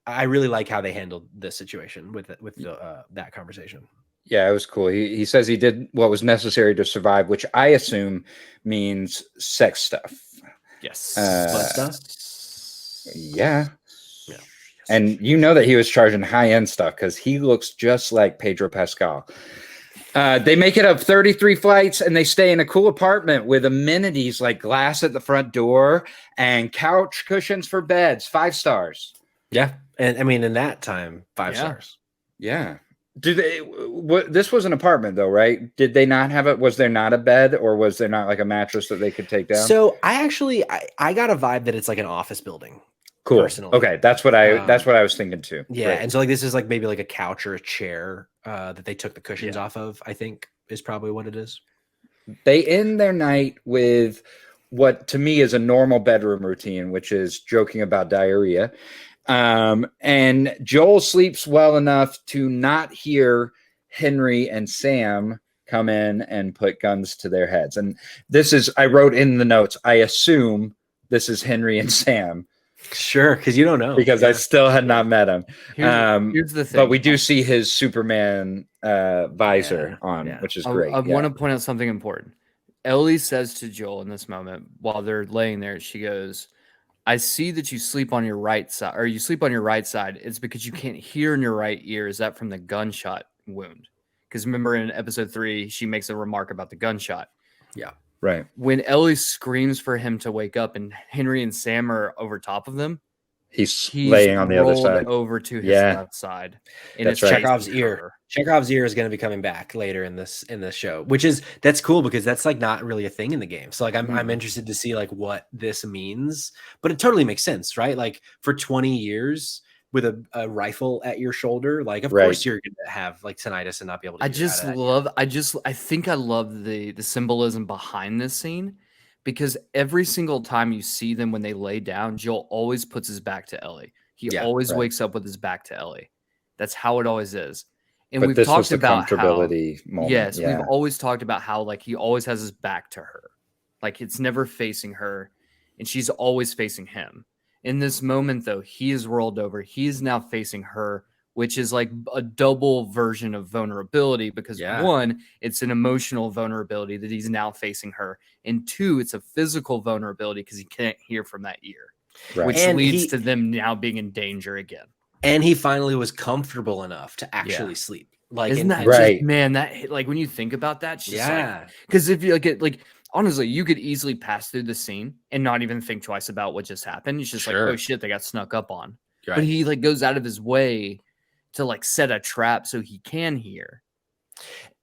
I really like how they handled this situation with that conversation. Yeah, it was cool. He says he did what was necessary to survive, which I assume means sex stuff. Yes. Yeah. And you know that he was charging high-end stuff because he looks just like Pedro Pascal. They make it up 33 flights and they stay in a cool apartment with amenities like glass at the front door and couch cushions for beds. 5 stars. Yeah. And I mean, in that time, 5 stars. Yeah. This was an apartment though, right? Did they not have it? Was there not a bed or was there not like a mattress that they could take down? So I got a vibe that it's like an office building. Cool. Personally. Okay. That's what I was thinking too. Yeah. Great. And so like, this is like maybe like a couch or a chair that they took the cushions off of, I think is probably what it is. They end their night with what to me is a normal bedroom routine, which is joking about diarrhea. And Joel sleeps well enough to not hear Henry and Sam come in and put guns to their heads. And I wrote in the notes, I assume this is Henry and Sam. Sure, because you don't know. Because I still had not met him. Here's the thing. But we do see his Superman visor on, which is great. I want to point out something important. Ellie says to Joel in this moment, while they're laying there, she goes, I see that you sleep on your right side, or you sleep on your right side. It's because you can't hear in your right ear. Is that from the gunshot wound? Because remember in episode 3, she makes a remark about the gunshot. Yeah. Right. When Ellie screams for him to wake up and Henry and Sam are over top of them, he's laying on the other side. Over to his left side. And that's it's right. Chekhov's ear. Chekhov's ear is going to be coming back later in this show, that's cool because that's like not really a thing in the game. So like I'm interested to see like what this means, but it totally makes sense, right? Like for 20 years with a rifle at your shoulder, like of course you're going to have like tinnitus and not be able to. I think I love the symbolism behind this scene because every single time you see them when they lay down, Joel always puts his back to Ellie. He always wakes up with his back to Ellie. That's how it always is. And we've talked about comfortability moment. Yes, we've always talked about how like he always has his back to her. Like it's never facing her and she's always facing him. In this moment though, he is rolled over. He is now facing her, which is like a double version of vulnerability because 1, it's an emotional vulnerability that he's now facing her. And 2, it's a physical vulnerability because he can't hear from that ear, which leads to them now being in danger again. And he finally was comfortable enough to actually sleep. Like, isn't that just, man, that like when you think about that, just like, because if you like honestly, you could easily pass through the scene and not even think twice about what just happened. It's just like, oh shit, they got snuck up on. Right. But he like goes out of his way to like set a trap so he can hear.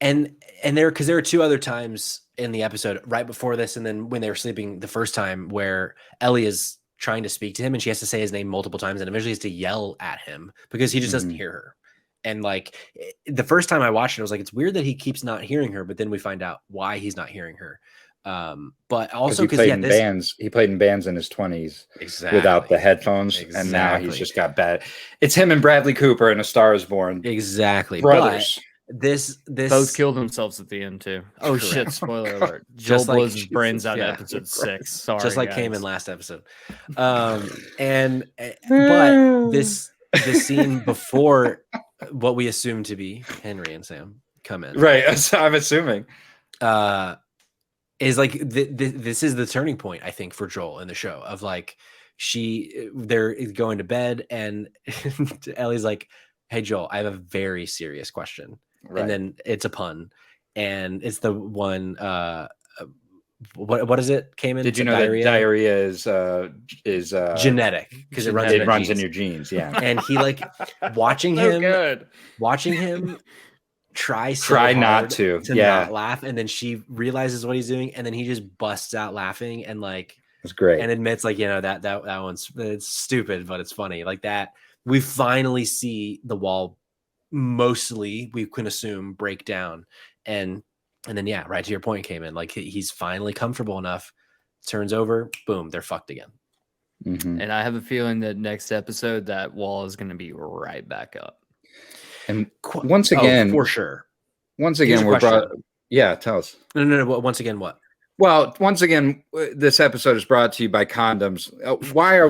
And there are 2 other times in the episode right before this, and then when they were sleeping the first time, where Ellie is trying to speak to him and she has to say his name multiple times and eventually has to yell at him because he just doesn't hear her. And like the first time I watched it, I was like, it's weird that he keeps not hearing her, but then we find out why he's not hearing her. But also because he played in bands in his 20s without the headphones, and now he's just got bad. It's him and Bradley Cooper in A Star Is Born. Exactly, brothers. But this both killed themselves at the end too. Oh shit! Spoiler alert! Joel blows his brains out in episode 6. Sorry, just like guys. Kamen last episode. But this scene before what we assume to be Henry and Sam come in, right? So I'm assuming. Is like this is the turning point, I think, for Joel in the show of like they're going to bed and Ellie's like, hey Joel, I have a very serious question. Right. And then it's a pun and it's the one. What is it? Kamen? Did you know that diarrhea is genetic because it runs in your genes? Yeah. And he like watching him try not to not laugh, and then she realizes what he's doing, and then he just busts out laughing and like it's great and admits like, you know, that one's it's stupid, but it's funny. Like that, we finally see the wall mostly, we can assume, break down, and then yeah, right to your point, Kamen, like he's finally comfortable enough, turns over, boom, they're fucked again. Mm-hmm. And I have a feeling that next episode that wall is going to be right back up. And once again, for sure. Once again, we're brought. Yeah, tell us. No. Once again, what? Well, once again, this episode is brought to you by condoms. Why are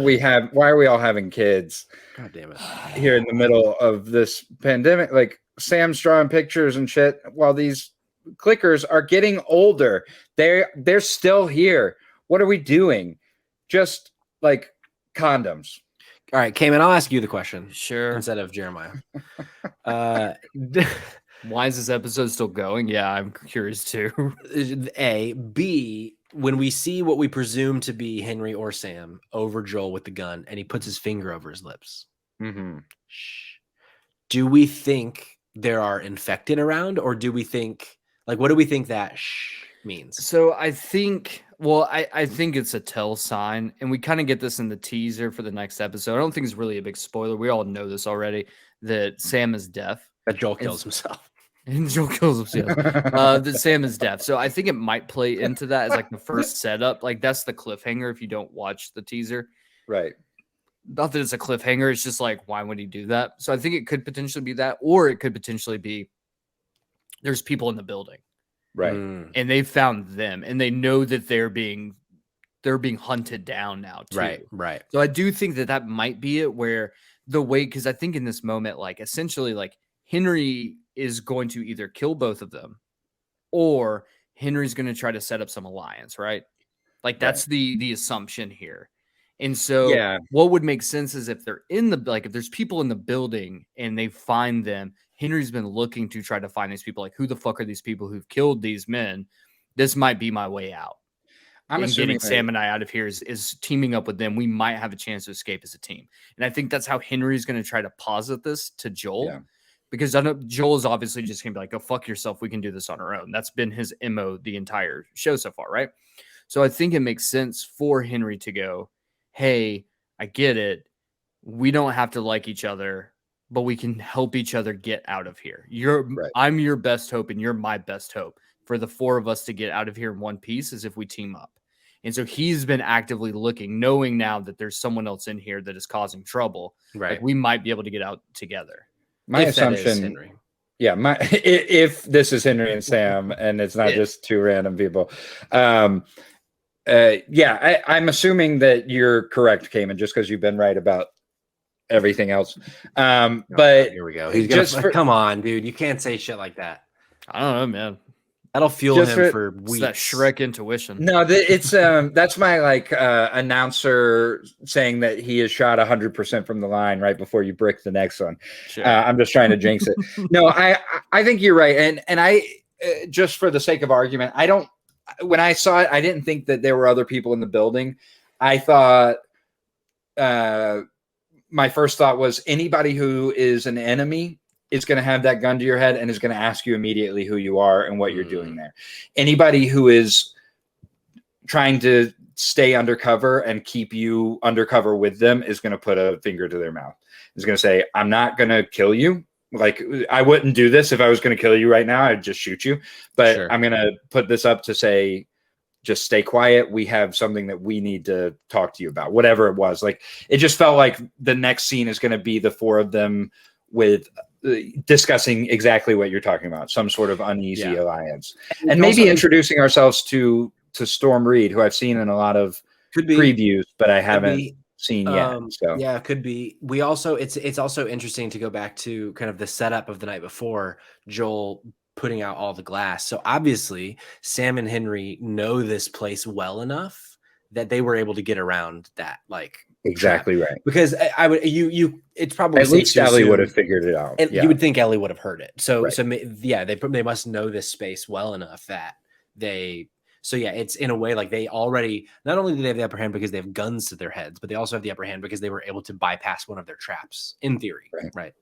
we all having kids? God damn it! Here in the middle of this pandemic, like Sam's drawing pictures and shit, while these clickers are getting older. They're still here. What are we doing? Just like condoms. All right, Kamen, I'll ask you the question. Sure. Instead of Jeremiah. Why is this episode still going? Yeah, I'm curious too. A. B. When we see what we presume to be Henry or Sam over Joel with the gun, and he puts his finger over his lips. Mm-hmm. Do we think there are infected around, or do we think, like, what do we think that means? So I think, I think it's a tell sign, and we kind of get this in the teaser for the next episode. I don't think it's really a big spoiler. We all know this already, that Sam is deaf. That Joel kills himself. And Joel kills himself. That Sam is deaf. So I think it might play into that as like the first setup. Like that's the cliffhanger if you don't watch the teaser. Right. Not that it's a cliffhanger. It's just like, why would he do that? So I think it could potentially be that, or it could potentially be there's people in the building. Right. And they found them and they know that they're being hunted down now too. Right. So I do think that might be it, where the way, because I think in this moment, like essentially like Henry is going to either kill both of them or Henry's going to try to set up some alliance, right? Like that's the assumption here. And so what would make sense is if they're in the, like if there's people in the building and they find them, Henry's been looking to try to find these people. Like, who the fuck are these people who've killed these men? This might be my way out. I'm assuming Sam and I out of here is teaming up with them. We might have a chance to escape as a team. And I think that's how Henry's going to try to posit this to Joel. Yeah. Because I know Joel is obviously just going to be like, go fuck yourself. We can do this on our own. That's been his MO the entire show so far, right? So I think it makes sense for Henry to go, hey, I get it. We don't have to like each other, but we can help each other get out of here. I'm your best hope and you're my best hope for the four of us to get out of here in one piece is if we team up. And so he's been actively looking, knowing now that there's someone else in here that is causing trouble. Right. Like we might be able to get out together. My assumption, Henry. Yeah, if this is Henry and Sam and it's not just two random people. I'm assuming that you're correct, Kamen, just because you've been right about everything else. But here we go. He's gonna come on, dude. You can't say shit like that. I don't know, man. That'll fuel him for weeks. It's that Shrek intuition. No, it's that's my announcer saying that he is shot 100% from the line right before you brick the next one. Sure. I'm just trying to jinx it. No, I think you're right, and I just for the sake of argument, when I saw it, I didn't think that there were other people in the building. I thought my first thought was anybody who is an enemy is going to have that gun to your head and is going to ask you immediately who you are and what you're doing there. Anybody who is trying to stay undercover and keep you undercover with them is going to put a finger to their mouth. Is going to say, I'm not going to kill you. Like, I wouldn't do this if I was going to kill you right now. I'd just shoot you. But I'm going to put this up to say, just stay quiet. We have something that we need to talk to you about, whatever it was. Like, it just felt like the next scene is going to be the four of them with discussing exactly what you're talking about, some sort of uneasy alliance, and maybe introducing ourselves to Storm Reed, who I've seen in a lot of previews, but I haven't seen yet. So yeah, could be. We also it's also interesting to go back to kind of the setup of the night before, Joel putting out all the glass. So obviously Sam and Henry know this place well enough that they were able to get around that. Like exactly right. Because I would it's probably At safe least to Ellie would assume- have figured it out. and Yeah. you would think Ellie would have heard it. So Right. they must know this space well enough that they. So yeah, it's in a way like they already not only do they have the upper hand because they have guns to their heads, but they also have the upper hand because they were able to bypass one of their traps in theory. Right.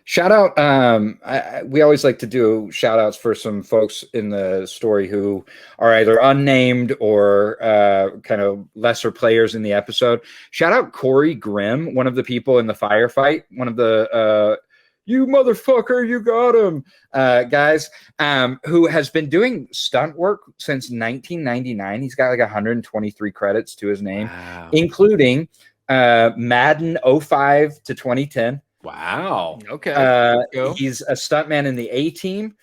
Shout out. We always like to do shout outs for some folks in the story who are either unnamed or kind of lesser players in the episode. Shout out Corey Grimm, one of the people in the firefight, one of the you motherfucker, you got him guys, who has been doing stunt work since 1999. He's got like 123 credits to his name, including Madden 05 to 2010. Wow. Okay. He's a stuntman in the A-Team.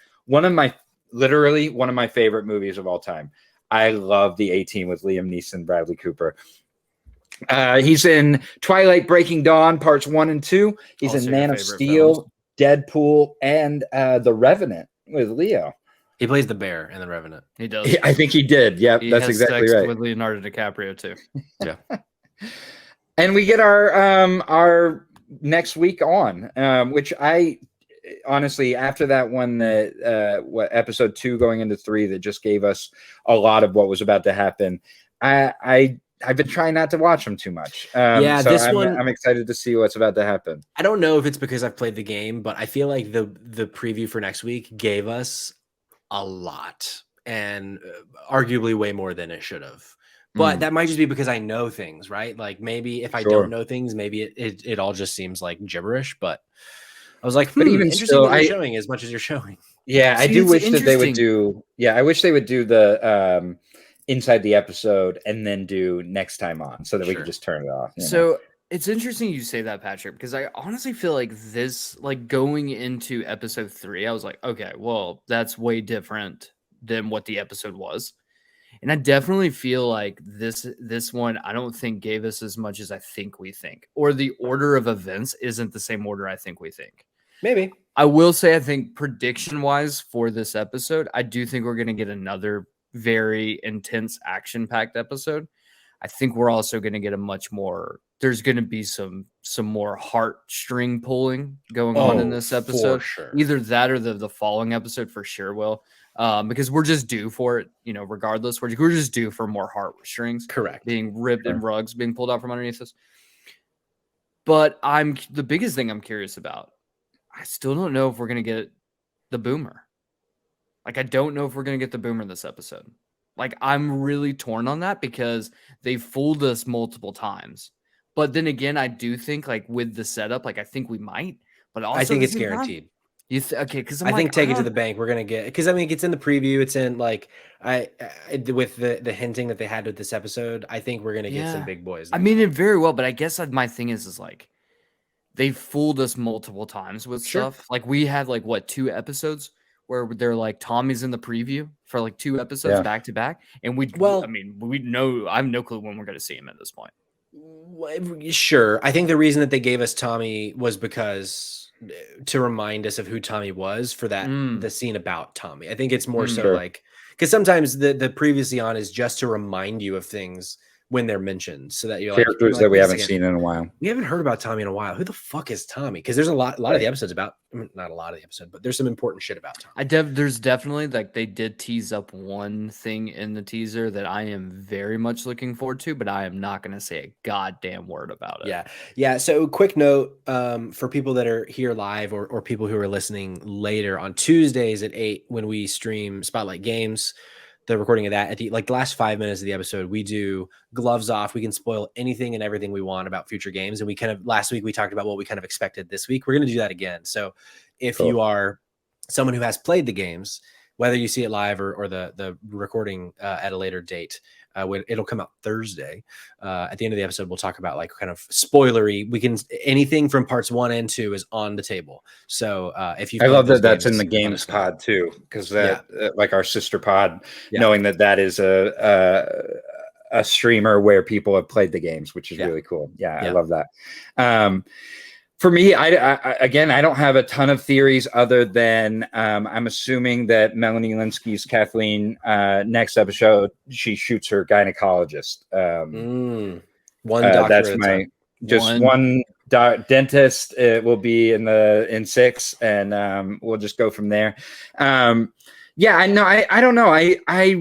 Literally one of my favorite movies of all time. I love the A-Team with Liam Neeson, Bradley Cooper. He's in Twilight Breaking Dawn parts 1 and 2. He's Also in your Man of favorite Steel, films. Deadpool, and The Revenant with Leo. He plays the bear in The Revenant. He does. I think he did. Yep, He that's has exactly sex right. with Leonardo DiCaprio too. Yeah. And we get our next week on, which I honestly, after that one, what episode 2 going into 3 that just gave us a lot of what was about to happen. I've been trying not to watch them too much. So this I'm excited to see what's about to happen. I don't know if it's because I've played the game, but I feel like the preview for next week gave us a lot and arguably way more than it should have. But that might just be because I know things, right? Like maybe if I don't know things, maybe it all just seems like gibberish. But I was like, but even interesting still, that you're showing as much as you're showing. Yeah, See, I do it's wish that they would interesting. do. Yeah, I wish they would do the inside the episode and then do next time on, so that we Sure. could just turn it off. So it's interesting you say that, Patrick, because I honestly feel like this, like going into episode 3, I was like, okay, well, that's way different than what the episode was. And I definitely feel like this one, I don't think gave us as much as I think we think, or the order of events isn't the same order I think we think. Maybe. I will say, I think prediction wise for this episode, I do think we're going to get another very intense action packed episode. I think we're also going to get a much more, there's going to be some more heartstring pulling going on in this episode. For sure. Either that or the following episode for sure will. Because we're just due for it, regardless. We're just due for more heartstrings. Correct. Being ripped and rugs being pulled out from underneath us. But the biggest thing I'm curious about, I still don't know if we're going to get the boomer. Like, I don't know if we're going to get the boomer this episode. Like, I'm really torn on that because they fooled us multiple times. But then again, I do think, like, with the setup, like, I think we might. But also, I think it's guaranteed. Okay, because I think take it to the bank. We're gonna get, because I mean it's in the preview. It's in like I with the hinting that they had with this episode. I think we're gonna get some big boys. I mean it very well, but I guess my thing is like they fooled us multiple times with stuff. Like we had like 2 episodes where they're like Tommy's in the preview for like 2 episodes back to back, and I have no clue when we're gonna see him at this point. Sure, I think the reason that they gave us Tommy was because to remind us of who Tommy was for that the scene about Tommy. I think it's more so like because sometimes the previously on is just to remind you of things when they're mentioned, so that you're characters that we haven't seen in a while. We haven't heard about Tommy in a while. Who the fuck is Tommy? Because there's a lot of the episodes about, not a lot of the episode, but there's some important shit about Tommy. There's definitely like they did tease up one thing in the teaser that I am very much looking forward to, but I am not going to say a goddamn word about it. Yeah. So quick note for people that are here live or people who are listening later on Tuesdays at 8 when we stream Spotlight Games. The recording of that at the last 5 minutes of the episode, we do gloves off. We can spoil anything and everything we want about future games. And we kind of last week we talked about what we kind of expected this week. We're going to do that again. So if you are someone who has played the games, whether you see it live or the recording at a later date, when it'll come out Thursday, at the end of the episode, we'll talk about like kind of spoilery. We can anything from parts 1 and 2 is on the table. So if you, I love that that's in the games pod too, because like our sister pod, knowing that is a streamer where people have played the games, which is really cool. I love that. For me, I don't have a ton of theories other than I'm assuming that Melanie Linsky's Kathleen next episode, she shoots her gynecologist. One doctor That's at a my time. just one dentist. It will be in 6, and we'll just go from there. Yeah, I know. I don't know. I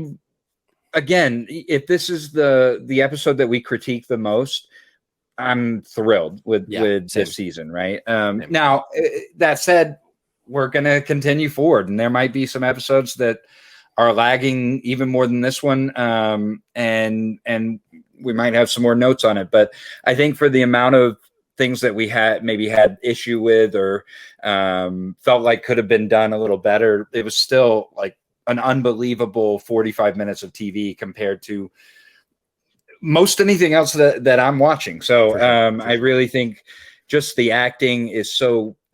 again, if this is the episode that we critique the most, I'm thrilled with this season. Right now, that said, we're gonna continue forward, and there might be some episodes that are lagging even more than this one, and we might have some more notes on it. But I think for the amount of things that we had issue with, or felt like could have been done a little better, it was still like an unbelievable 45 minutes of TV compared to most anything else that I'm watching. So I really think just the acting is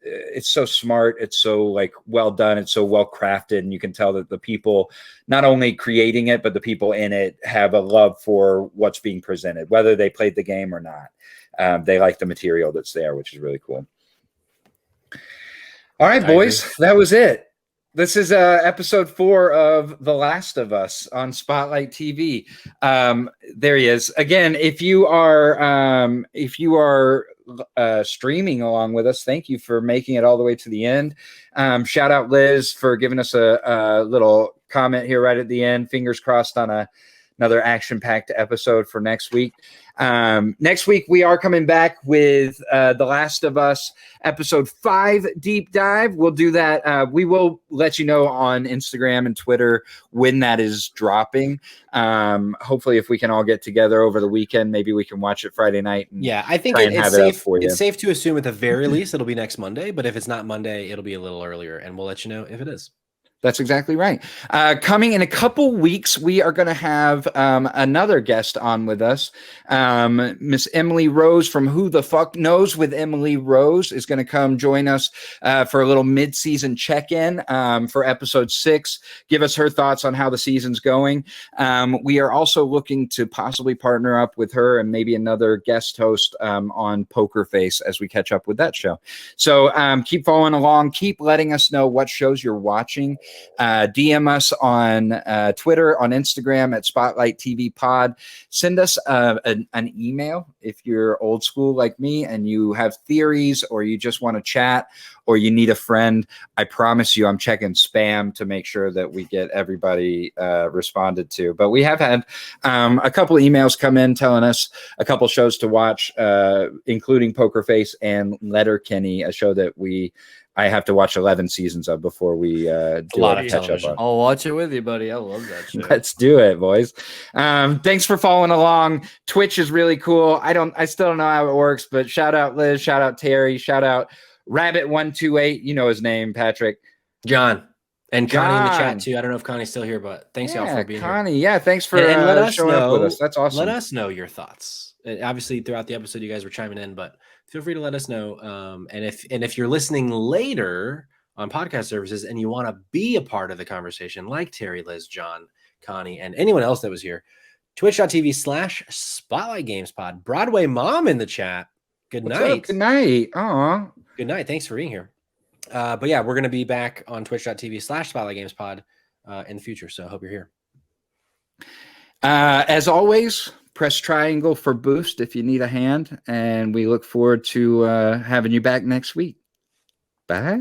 it's so smart. It's so like well done. It's so well crafted. And you can tell that the people not only creating it, but the people in it have a love for what's being presented, whether they played the game or not. They like the material that's there, which is really cool. All right, boys, that was it. This is episode 4 of The Last of Us on Spotlight TV. There he is. Again, if you are streaming along with us, thank you for making it all the way to the end. Shout out Liz for giving us a little comment here right at the end. Fingers crossed on another action-packed episode for next week. Next week, we are coming back with The Last of Us episode 5 deep dive. We'll do that. We will let you know on Instagram and Twitter when that is dropping. Hopefully, if we can all get together over the weekend, maybe we can watch it Friday night. I think it's safe to assume at the very least it'll be next Monday. But if it's not Monday, it'll be a little earlier, and we'll let you know if it is. That's exactly right. Coming in a couple weeks, we are going to have another guest on with us. Miss Emily Rose from Who the Fuck Knows with Emily Rose is going to come join us for a little mid-season check-in for episode 6. Give us her thoughts on how the season's going. We are also looking to possibly partner up with her and maybe another guest host on Poker Face as we catch up with that show. So keep following along. Keep letting us know what shows you're watching. DM us on Twitter, on Instagram at Spotlight TV Pod. Send us an email if you're old school like me and you have theories, or you just want to chat, or you need a friend. I promise you I'm checking spam to make sure that we get everybody responded to. But we have had a couple emails come in telling us a couple shows to watch, including Poker Face and Letterkenny, a show that I have to watch 11 seasons of before we do a lot of catch up on. I'll watch it with you, buddy. I love that show. Let's do it, boys. Thanks for following along. Twitch is really cool. I still don't know how it works, but shout out Liz, shout out Terry, shout out Rabbit128. You know his name, Patrick. John. And Connie in the chat too. I don't know if Connie's still here, but thanks y'all for being Connie. here. Yeah, thanks for showing up with us. That's awesome. Let us know your thoughts. Obviously, throughout the episode, you guys were chiming in, but feel free to let us know. And if you're listening later on podcast services and you want to be a part of the conversation, like Terry, Liz, John, Connie, and anyone else that was here, twitch.tv/Spotlight Games Pod. Broadway Mom in the chat. Good night. Good night. Aw. Good night. Thanks for being here. But yeah, we're going to be back on twitch.tv/Spotlight Games Pod in the future. So I hope you're here. As always, press triangle for boost if you need a hand. And we look forward to having you back next week. Bye.